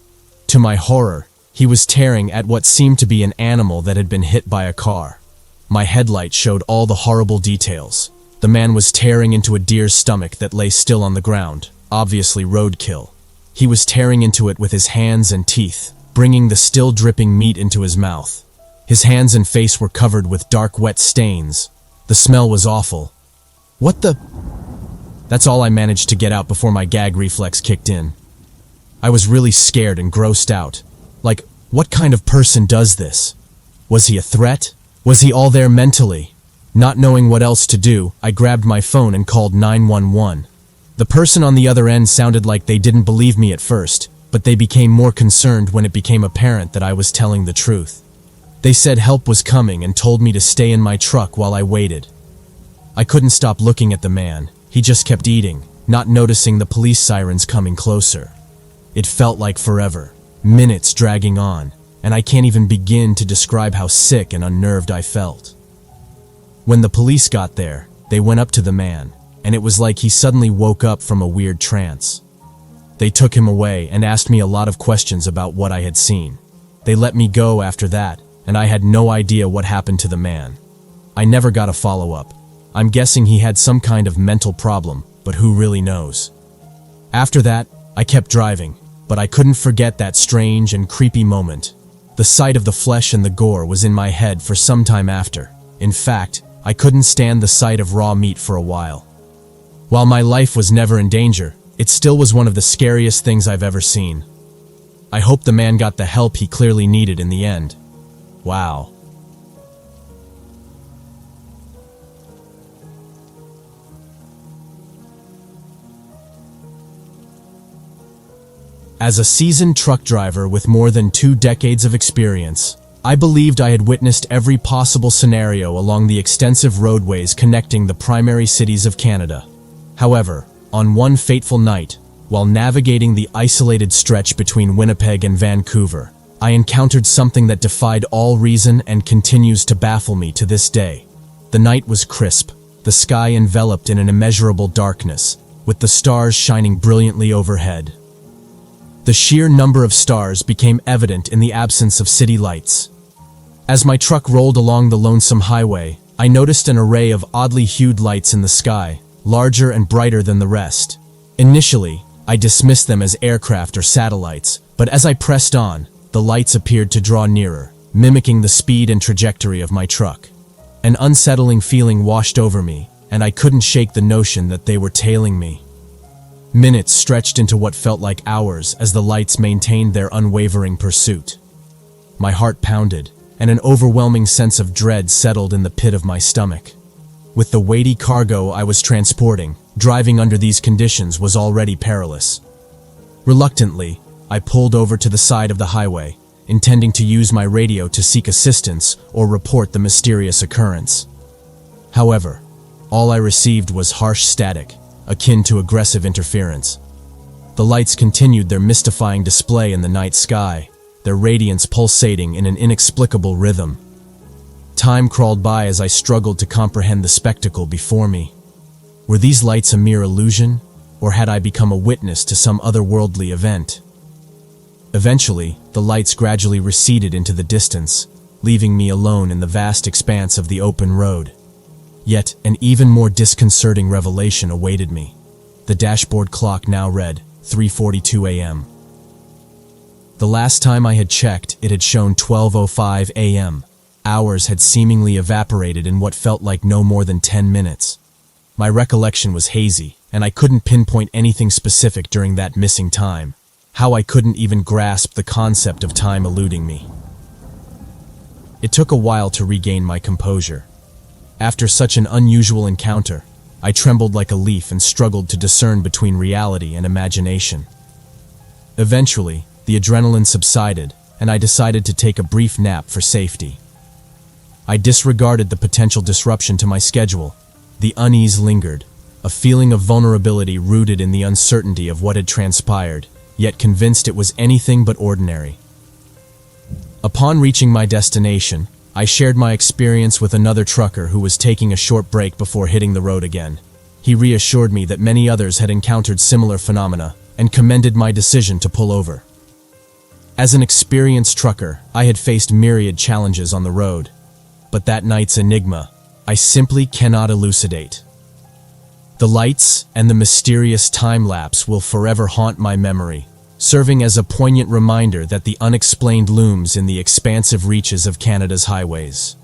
To my horror, he was tearing at what seemed to be an animal that had been hit by a car. My headlight showed all the horrible details. The man was tearing into a deer's stomach that lay still on the ground, obviously roadkill. He was tearing into it with his hands and teeth, bringing the still dripping meat into his mouth. His hands and face were covered with dark, wet stains. The smell was awful. What the? That's all I managed to get out before my gag reflex kicked in. I was really scared and grossed out. Like, what kind of person does this? Was he a threat? Was he all there mentally? Not knowing what else to do, I grabbed my phone and called 911. The person on the other end sounded like they didn't believe me at first, but they became more concerned when it became apparent that I was telling the truth. They said help was coming and told me to stay in my truck while I waited. I couldn't stop looking at the man. He just kept eating, not noticing the police sirens coming closer. It felt like forever, minutes dragging on, and I can't even begin to describe how sick and unnerved I felt. When the police got there, they went up to the man, and it was like he suddenly woke up from a weird trance. They took him away and asked me a lot of questions about what I had seen. They let me go after that, and I had no idea what happened to the man. I never got a follow-up. I'm guessing he had some kind of mental problem, but who really knows? After that, I kept driving, but I couldn't forget that strange and creepy moment. The sight of the flesh and the gore was in my head for some time after. In fact, I couldn't stand the sight of raw meat for a while. While my life was never in danger, it still was one of the scariest things I've ever seen. I hope the man got the help he clearly needed in the end. Wow. As a seasoned truck driver with more than 2 decades of experience, I believed I had witnessed every possible scenario along the extensive roadways connecting the primary cities of Canada. However, on one fateful night, while navigating the isolated stretch between Winnipeg and Vancouver, I encountered something that defied all reason and continues to baffle me to this day. The night was crisp, the sky enveloped in an immeasurable darkness, with the stars shining brilliantly overhead. The sheer number of stars became evident in the absence of city lights. As my truck rolled along the lonesome highway, I noticed an array of oddly hued lights in the sky, larger and brighter than the rest. Initially, I dismissed them as aircraft or satellites, but as I pressed on, the lights appeared to draw nearer, mimicking the speed and trajectory of my truck. An unsettling feeling washed over me, and I couldn't shake the notion that they were tailing me. Minutes stretched into what felt like hours as the lights maintained their unwavering pursuit. My heart pounded, and an overwhelming sense of dread settled in the pit of my stomach. With the weighty cargo I was transporting, driving under these conditions was already perilous. Reluctantly, I pulled over to the side of the highway, intending to use my radio to seek assistance or report the mysterious occurrence. However, all I received was harsh static, akin to aggressive interference. The lights continued their mystifying display in the night sky, their radiance pulsating in an inexplicable rhythm. Time crawled by as I struggled to comprehend the spectacle before me. Were these lights a mere illusion, or had I become a witness to some otherworldly event? Eventually, the lights gradually receded into the distance, leaving me alone in the vast expanse of the open road. Yet, an even more disconcerting revelation awaited me. The dashboard clock now read 3:42 a.m. The last time I had checked, it had shown 12:05 a.m. Hours had seemingly evaporated in what felt like no more than 10 minutes. My recollection was hazy, and I couldn't pinpoint anything specific during that missing time. How I couldn't even grasp the concept of time eluding me. It took a while to regain my composure. After such an unusual encounter, I trembled like a leaf and struggled to discern between reality and imagination. Eventually, the adrenaline subsided, and I decided to take a brief nap for safety. I disregarded the potential disruption to my schedule. The unease lingered, a feeling of vulnerability rooted in the uncertainty of what had transpired, yet convinced it was anything but ordinary. Upon reaching my destination, I shared my experience with another trucker who was taking a short break before hitting the road again. He reassured me that many others had encountered similar phenomena and commended my decision to pull over. As an experienced trucker, I had faced myriad challenges on the road, but that night's enigma, I simply cannot elucidate. The lights and the mysterious time lapse will forever haunt my memory, serving as a poignant reminder that the unexplained looms in the expansive reaches of Canada's highways.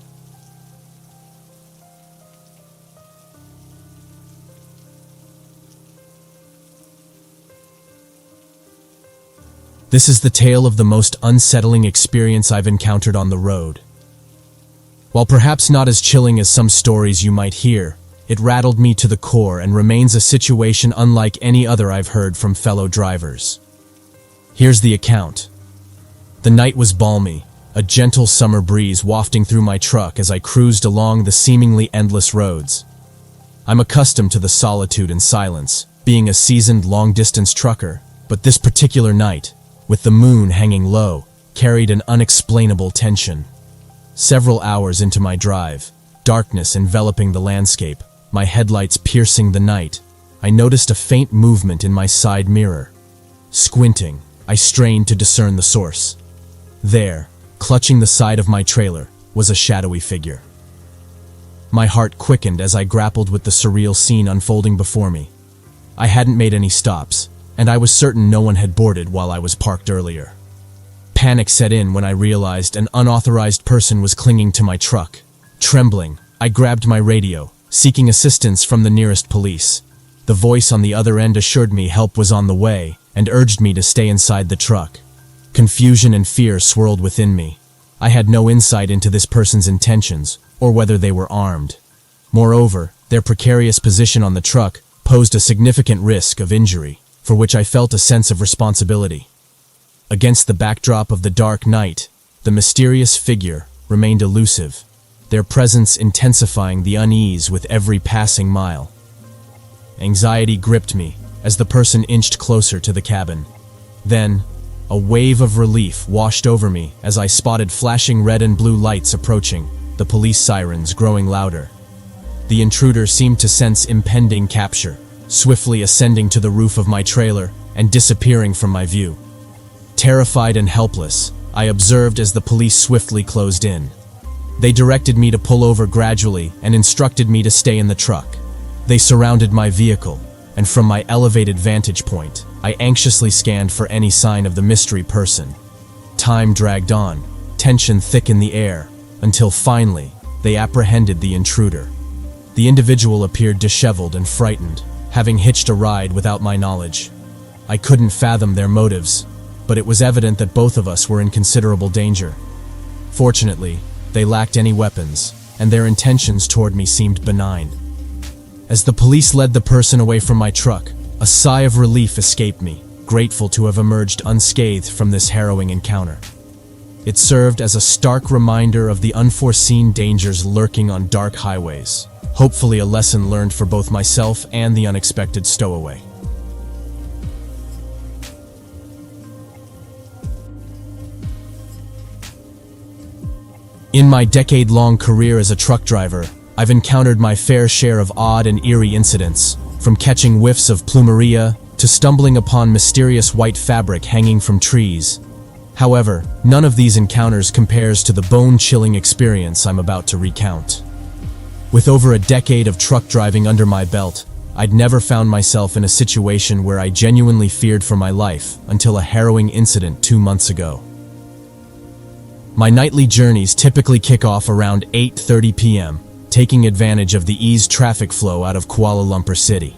This is the tale of the most unsettling experience I've encountered on the road. While perhaps not as chilling as some stories you might hear, it rattled me to the core and remains a situation unlike any other I've heard from fellow drivers. Here's the account. The night was balmy, a gentle summer breeze wafting through my truck as I cruised along the seemingly endless roads. I'm accustomed to the solitude and silence, being a seasoned long-distance trucker, but this particular night, with the moon hanging low, carried an unexplainable tension. Several hours into my drive, darkness enveloping the landscape, my headlights piercing the night, I noticed a faint movement in my side mirror. Squinting, I strained to discern the source. There, clutching the side of my trailer, was a shadowy figure. My heart quickened as I grappled with the surreal scene unfolding before me. I hadn't made any stops, and I was certain no one had boarded while I was parked earlier. Panic set in when I realized an unauthorized person was clinging to my truck. Trembling, I grabbed my radio, seeking assistance from the nearest police. The voice on the other end assured me help was on the way and urged me to stay inside the truck. Confusion and fear swirled within me. I had no insight into this person's intentions or whether they were armed. Moreover, their precarious position on the truck posed a significant risk of injury, for which I felt a sense of responsibility. Against the backdrop of the dark night, the mysterious figure remained elusive, their presence intensifying the unease with every passing mile. Anxiety gripped me as the person inched closer to the cabin. Then, a wave of relief washed over me as I spotted flashing red and blue lights approaching, the police sirens growing louder. The intruder seemed to sense impending capture, swiftly ascending to the roof of my trailer and disappearing from my view. Terrified and helpless, I observed as the police swiftly closed in. They directed me to pull over gradually and instructed me to stay in the truck. They surrounded my vehicle, and from my elevated vantage point, I anxiously scanned for any sign of the mystery person. Time dragged on, tension thick in the air, until finally, they apprehended the intruder. The individual appeared disheveled and frightened, having hitched a ride without my knowledge. I couldn't fathom their motives, but it was evident that both of us were in considerable danger. Fortunately, they lacked any weapons, and their intentions toward me seemed benign. As the police led the person away from my truck, a sigh of relief escaped me, grateful to have emerged unscathed from this harrowing encounter. It served as a stark reminder of the unforeseen dangers lurking on dark highways, hopefully a lesson learned for both myself and the unexpected stowaway. In my decade-long career as a truck driver, I've encountered my fair share of odd and eerie incidents, from catching whiffs of plumeria to stumbling upon mysterious white fabric hanging from trees. However, none of these encounters compares to the bone-chilling experience I'm about to recount. With over a decade of truck driving under my belt, I'd never found myself in a situation where I genuinely feared for my life until a harrowing incident 2 months ago. My nightly journeys typically kick off around 8:30 p.m., taking advantage of the eased traffic flow out of Kuala Lumpur City.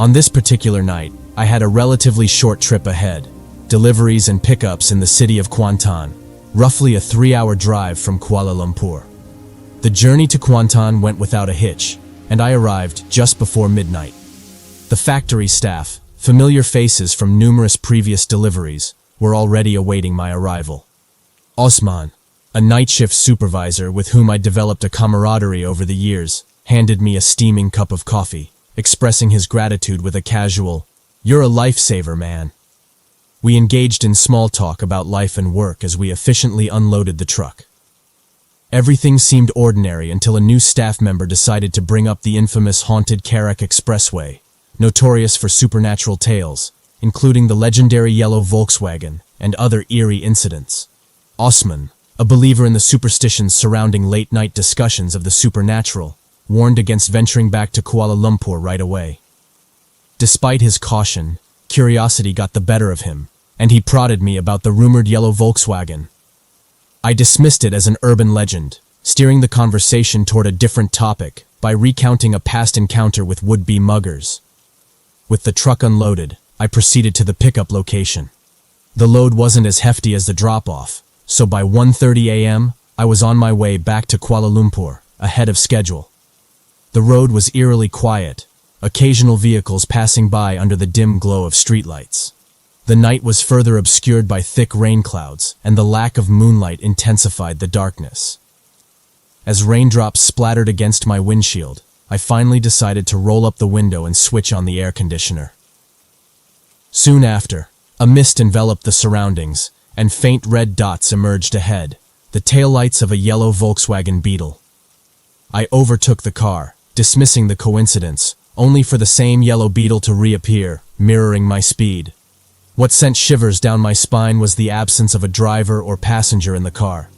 On this particular night, I had a relatively short trip ahead, deliveries and pickups in the city of Kuantan, roughly a 3-hour drive from Kuala Lumpur. The journey to Kuantan went without a hitch, and I arrived just before midnight. The factory staff, familiar faces from numerous previous deliveries, were already awaiting my arrival. Osman, a night shift supervisor with whom I developed a camaraderie over the years, handed me a steaming cup of coffee, expressing his gratitude with a casual, "You're a lifesaver, man." We engaged in small talk about life and work as we efficiently unloaded the truck. Everything seemed ordinary until a new staff member decided to bring up the infamous haunted Karak Expressway, notorious for supernatural tales, including the legendary yellow Volkswagen and other eerie incidents. Osman, a believer in the superstitions surrounding late-night discussions of the supernatural, warned against venturing back to Kuala Lumpur right away. Despite his caution, curiosity got the better of him, and he prodded me about the rumored yellow Volkswagen. I dismissed it as an urban legend, steering the conversation toward a different topic by recounting a past encounter with would-be muggers. With the truck unloaded, I proceeded to the pickup location. The load wasn't as hefty as the drop-off, so by 1:30 a.m., I was on my way back to Kuala Lumpur, ahead of schedule. The road was eerily quiet, occasional vehicles passing by under the dim glow of streetlights. The night was further obscured by thick rain clouds, and the lack of moonlight intensified the darkness. As raindrops splattered against my windshield, I finally decided to roll up the window and switch on the air conditioner. Soon after, a mist enveloped the surroundings, and faint red dots emerged ahead, the taillights of a yellow Volkswagen Beetle. I overtook the car, dismissing the coincidence, only for the same yellow Beetle to reappear, mirroring my speed. What sent shivers down my spine was the absence of a driver or passenger in the car.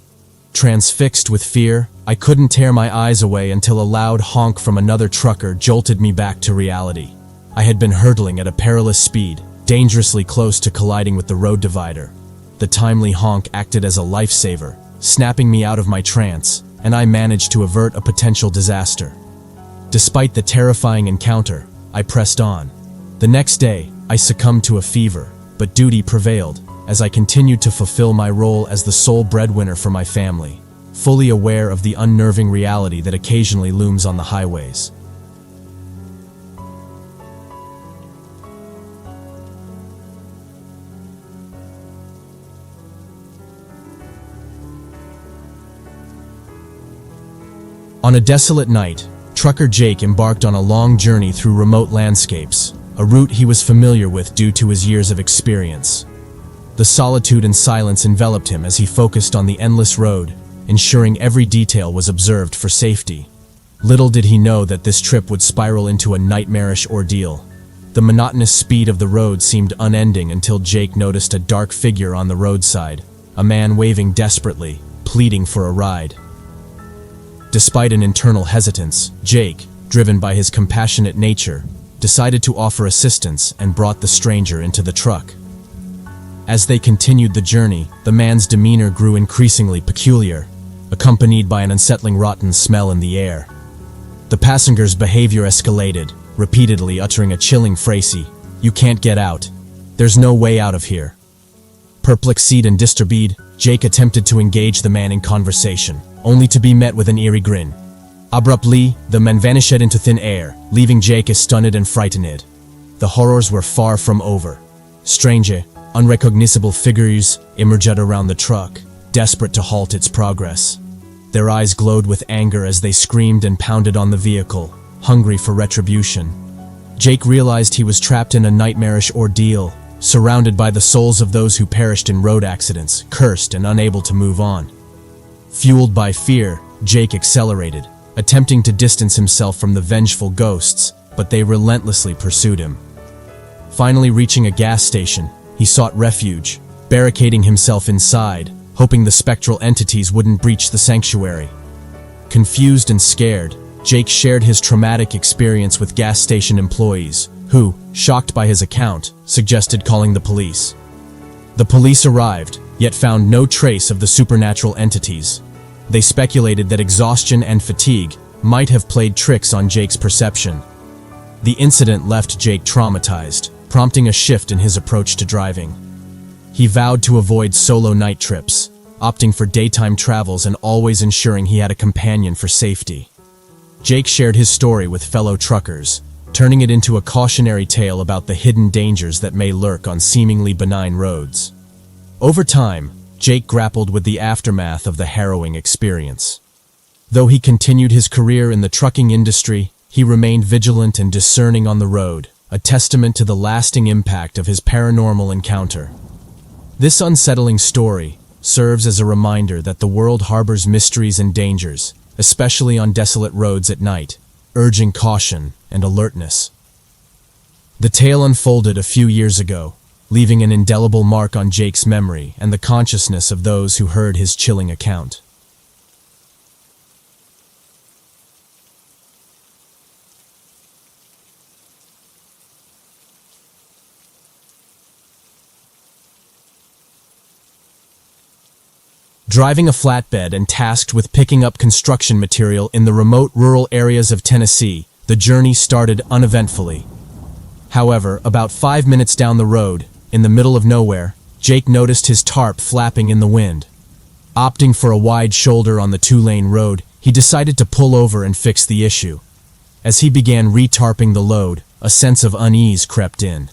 Transfixed with fear, I couldn't tear my eyes away until a loud honk from another trucker jolted me back to reality. I had been hurtling at a perilous speed, dangerously close to colliding with the road divider. The timely honk acted as a lifesaver, snapping me out of my trance, and I managed to avert a potential disaster. Despite the terrifying encounter, I pressed on. The next day, I succumbed to a fever, but duty prevailed as I continued to fulfill my role as the sole breadwinner for my family, fully aware of the unnerving reality that occasionally looms on the highways. On a desolate night, trucker Jake embarked on a long journey through remote landscapes, a route he was familiar with due to his years of experience. The solitude and silence enveloped him as he focused on the endless road, ensuring every detail was observed for safety. Little did he know that this trip would spiral into a nightmarish ordeal. The monotonous speed of the road seemed unending until Jake noticed a dark figure on the roadside, a man waving desperately, pleading for a ride. Despite an internal hesitance, Jake, driven by his compassionate nature, decided to offer assistance and brought the stranger into the truck. As they continued the journey, the man's demeanor grew increasingly peculiar, accompanied by an unsettling rotten smell in the air. The passenger's behavior escalated, repeatedly uttering a chilling phrase, "You can't get out. There's no way out of here." Perplexed and disturbed, Jake attempted to engage the man in conversation, only to be met with an eerie grin. Abruptly, the man vanished into thin air, leaving Jake stunned and frightened. The horrors were far from over. Strange, unrecognizable figures emerged around the truck, desperate to halt its progress. Their eyes glowed with anger as they screamed and pounded on the vehicle, hungry for retribution. Jake realized he was trapped in a nightmarish ordeal, surrounded by the souls of those who perished in road accidents, cursed and unable to move on. Fueled by fear, Jake accelerated, attempting to distance himself from the vengeful ghosts, but they relentlessly pursued him. Finally reaching a gas station, he sought refuge, barricading himself inside, hoping the spectral entities wouldn't breach the sanctuary. Confused and scared, Jake shared his traumatic experience with gas station employees, who, shocked by his account, suggested calling the police. The police arrived, yet found no trace of the supernatural entities. They speculated that exhaustion and fatigue might have played tricks on Jake's perception. The incident left Jake traumatized, prompting a shift in his approach to driving. He vowed to avoid solo night trips, opting for daytime travels and always ensuring he had a companion for safety. Jake shared his story with fellow truckers, turning it into a cautionary tale about the hidden dangers that may lurk on seemingly benign roads. Over time, Jake grappled with the aftermath of the harrowing experience. Though he continued his career in the trucking industry, he remained vigilant and discerning on the road, a testament to the lasting impact of his paranormal encounter. This unsettling story serves as a reminder that the world harbors mysteries and dangers, especially on desolate roads at night, urging caution and alertness. The tale unfolded a few years ago, leaving an indelible mark on Jake's memory and the consciousness of those who heard his chilling account. Driving a flatbed and tasked with picking up construction material in the remote rural areas of Tennessee, the journey started uneventfully. However, about 5 minutes down the road, in the middle of nowhere, Jake noticed his tarp flapping in the wind. Opting for a wide shoulder on the two-lane road, he decided to pull over and fix the issue. As he began retarping the load, a sense of unease crept in.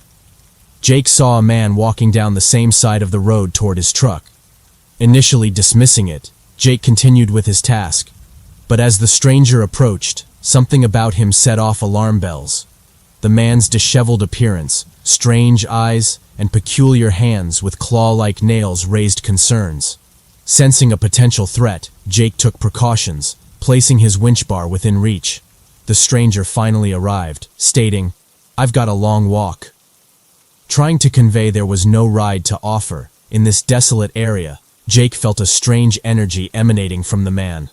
Jake saw a man walking down the same side of the road toward his truck. Initially dismissing it, Jake continued with his task. But as the stranger approached, something about him set off alarm bells. The man's disheveled appearance, strange eyes, and peculiar hands with claw-like nails raised concerns. Sensing a potential threat, Jake took precautions, placing his winch bar within reach. The stranger finally arrived, stating, "I've got a long walk." Trying to convey there was no ride to offer, in this desolate area, Jake felt a strange energy emanating from the man.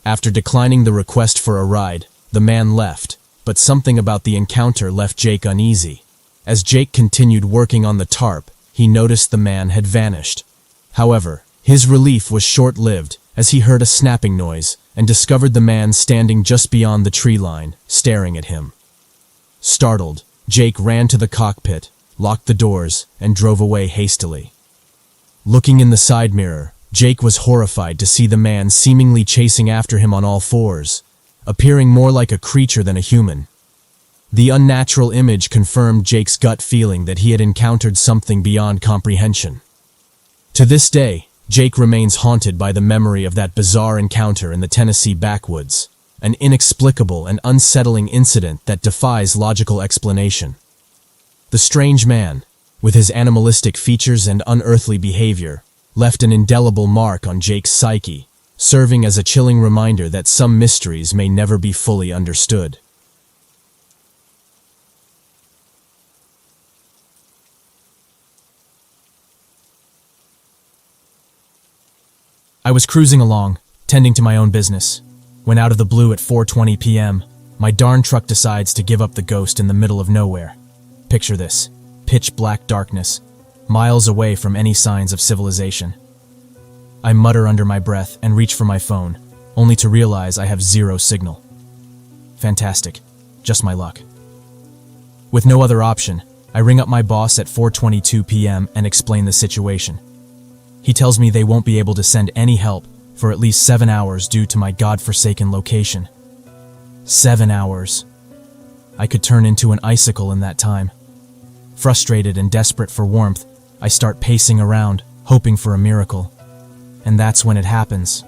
After declining the request for a ride, the man left, but something about the encounter left Jake uneasy. As Jake continued working on the tarp, he noticed the man had vanished. However, his relief was short-lived as he heard a snapping noise and discovered the man standing just beyond the tree line, staring at him. Startled, Jake ran to the cockpit, locked the doors, and drove away hastily. Looking in the side mirror, Jake was horrified to see the man seemingly chasing after him on all fours, appearing more like a creature than a human. The unnatural image confirmed Jake's gut feeling that he had encountered something beyond comprehension. To this day, Jake remains haunted by the memory of that bizarre encounter in the Tennessee backwoods, an inexplicable and unsettling incident that defies logical explanation. The strange man, with his animalistic features and unearthly behavior, left an indelible mark on Jake's psyche, serving as a chilling reminder that some mysteries may never be fully understood. I was cruising along, tending to my own business, when out of the blue at 4:20 p.m., my darn truck decides to give up the ghost in the middle of nowhere. Picture this, pitch-black darkness, miles away from any signs of civilization. I mutter under my breath and reach for my phone, only to realize I have zero signal. Fantastic, just my luck. With no other option, I ring up my boss at 4:22 p.m. and explain the situation. He tells me they won't be able to send any help for at least 7 hours due to my godforsaken location. 7 hours. I could turn into an icicle in that time. Frustrated and desperate for warmth, I start pacing around, hoping for a miracle. And that's when it happens.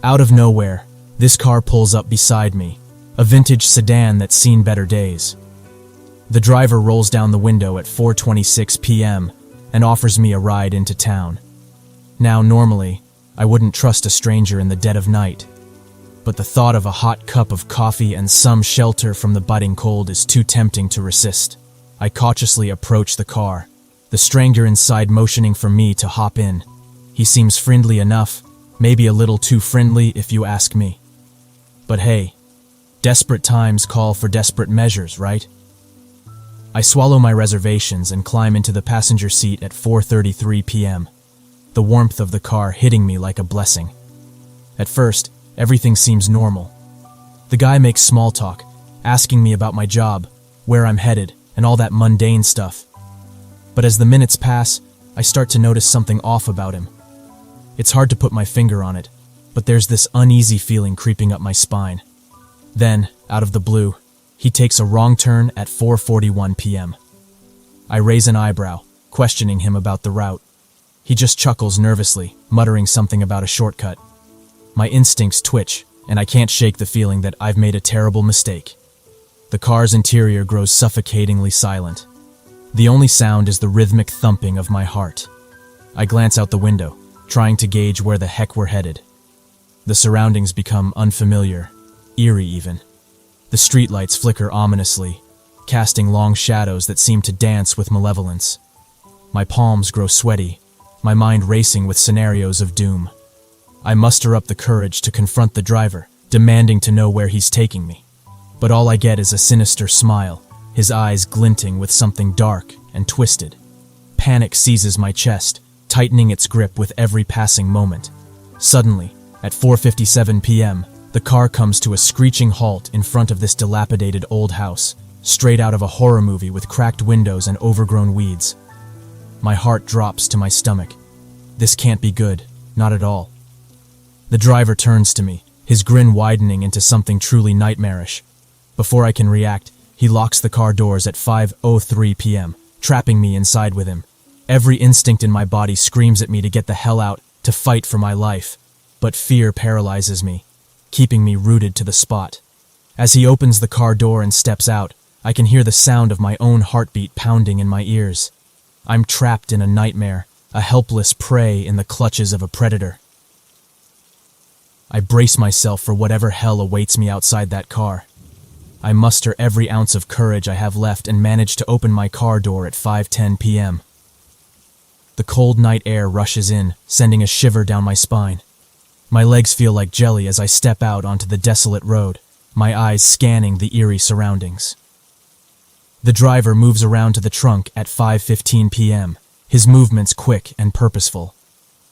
Out of nowhere, this car pulls up beside me, a vintage sedan that's seen better days. The driver rolls down the window at 4:26 p.m. and offers me a ride into town. Now, normally, I wouldn't trust a stranger in the dead of night, but the thought of a hot cup of coffee and some shelter from the biting cold is too tempting to resist. I cautiously approach the car, the stranger inside motioning for me to hop in. He seems friendly enough, maybe a little too friendly if you ask me. But hey, desperate times call for desperate measures, right? I swallow my reservations and climb into the passenger seat at 4:33 p.m., the warmth of the car hitting me like a blessing. At first, everything seems normal. The guy makes small talk, asking me about my job, where I'm headed, and all that mundane stuff. But as the minutes pass, I start to notice something off about him. It's hard to put my finger on it, but there's this uneasy feeling creeping up my spine. Then, out of the blue, he takes a wrong turn at 4:41 p.m. I raise an eyebrow, questioning him about the route. He just chuckles nervously, muttering something about a shortcut. My instincts twitch, and I can't shake the feeling that I've made a terrible mistake. The car's interior grows suffocatingly silent. The only sound is the rhythmic thumping of my heart. I glance out the window, trying to gauge where the heck we're headed. The surroundings become unfamiliar, eerie even. The streetlights flicker ominously, casting long shadows that seem to dance with malevolence. My palms grow sweaty, my mind racing with scenarios of doom. I muster up the courage to confront the driver, demanding to know where he's taking me. But all I get is a sinister smile, his eyes glinting with something dark and twisted. Panic seizes my chest, tightening its grip with every passing moment. Suddenly, at 4:57 p.m., the car comes to a screeching halt in front of this dilapidated old house, straight out of a horror movie with cracked windows and overgrown weeds. My heart drops to my stomach. This can't be good, not at all. The driver turns to me, his grin widening into something truly nightmarish. Before I can react, he locks the car doors at 5:03 p.m., trapping me inside with him. Every instinct in my body screams at me to get the hell out, to fight for my life. But fear paralyzes me, keeping me rooted to the spot. As he opens the car door and steps out, I can hear the sound of my own heartbeat pounding in my ears. I'm trapped in a nightmare, a helpless prey in the clutches of a predator. I brace myself for whatever hell awaits me outside that car. I muster every ounce of courage I have left and manage to open my car door at 5:10 p.m. The cold night air rushes in, sending a shiver down my spine. My legs feel like jelly as I step out onto the desolate road, my eyes scanning the eerie surroundings. The driver moves around to the trunk at 5:15 p.m., his movements quick and purposeful.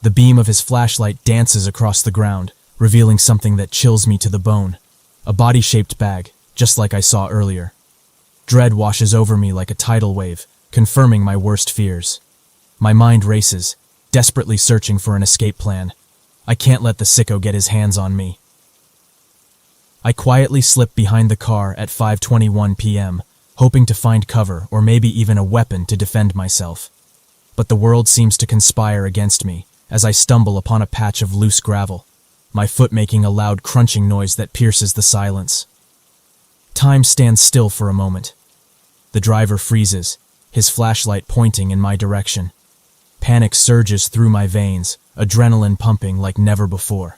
The beam of his flashlight dances across the ground, revealing something that chills me to the bone. A body-shaped bag, just like I saw earlier. Dread washes over me like a tidal wave, confirming my worst fears. My mind races, desperately searching for an escape plan. I can't let the sicko get his hands on me. I quietly slip behind the car at 5:21 p.m., hoping to find cover or maybe even a weapon to defend myself. But the world seems to conspire against me as I stumble upon a patch of loose gravel, my foot making a loud crunching noise that pierces the silence. Time stands still for a moment. The driver freezes, his flashlight pointing in my direction. Panic surges through my veins, adrenaline pumping like never before.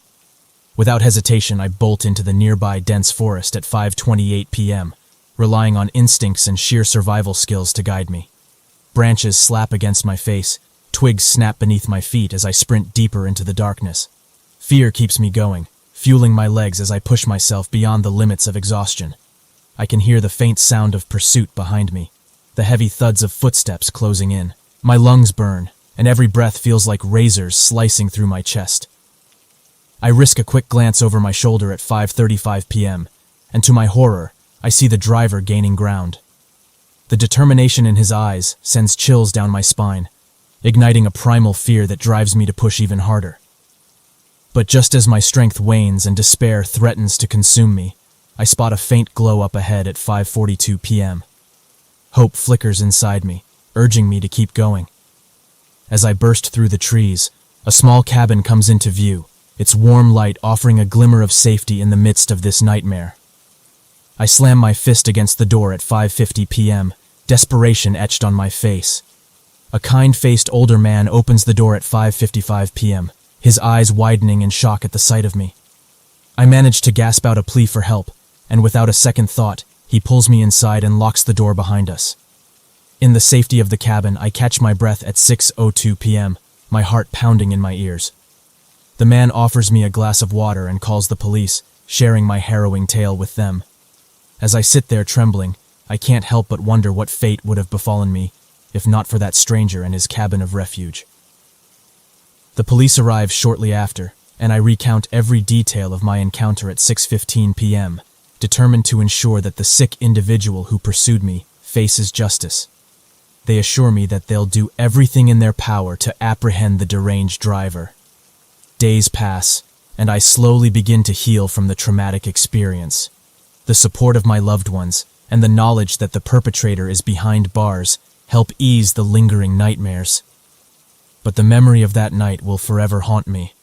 Without hesitation, I bolt into the nearby dense forest at 5:28 p.m., relying on instincts and sheer survival skills to guide me. Branches slap against my face, twigs snap beneath my feet as I sprint deeper into the darkness. Fear keeps me going, fueling my legs as I push myself beyond the limits of exhaustion. I can hear the faint sound of pursuit behind me, the heavy thuds of footsteps closing in. My lungs burn, and every breath feels like razors slicing through my chest. I risk a quick glance over my shoulder at 5:35 p.m., and to my horror, I see the driver gaining ground. The determination in his eyes sends chills down my spine, igniting a primal fear that drives me to push even harder. But just as my strength wanes and despair threatens to consume me, I spot a faint glow up ahead at 5:42 p.m. Hope flickers inside me, urging me to keep going. As I burst through the trees, a small cabin comes into view, its warm light offering a glimmer of safety in the midst of this nightmare. I slam my fist against the door at 5:50 p.m., desperation etched on my face. A kind-faced older man opens the door at 5:55 p.m., his eyes widening in shock at the sight of me. I manage to gasp out a plea for help, and without a second thought, he pulls me inside and locks the door behind us. In the safety of the cabin, I catch my breath at 6:02 p.m., my heart pounding in my ears. The man offers me a glass of water and calls the police, sharing my harrowing tale with them. As I sit there trembling, I can't help but wonder what fate would have befallen me, if not for that stranger and his cabin of refuge. The police arrive shortly after, and I recount every detail of my encounter at 6:15 p.m., determined to ensure that the sick individual who pursued me faces justice. They assure me that they'll do everything in their power to apprehend the deranged driver. Days pass, and I slowly begin to heal from the traumatic experience. The support of my loved ones, and the knowledge that the perpetrator is behind bars, help ease the lingering nightmares. But the memory of that night will forever haunt me.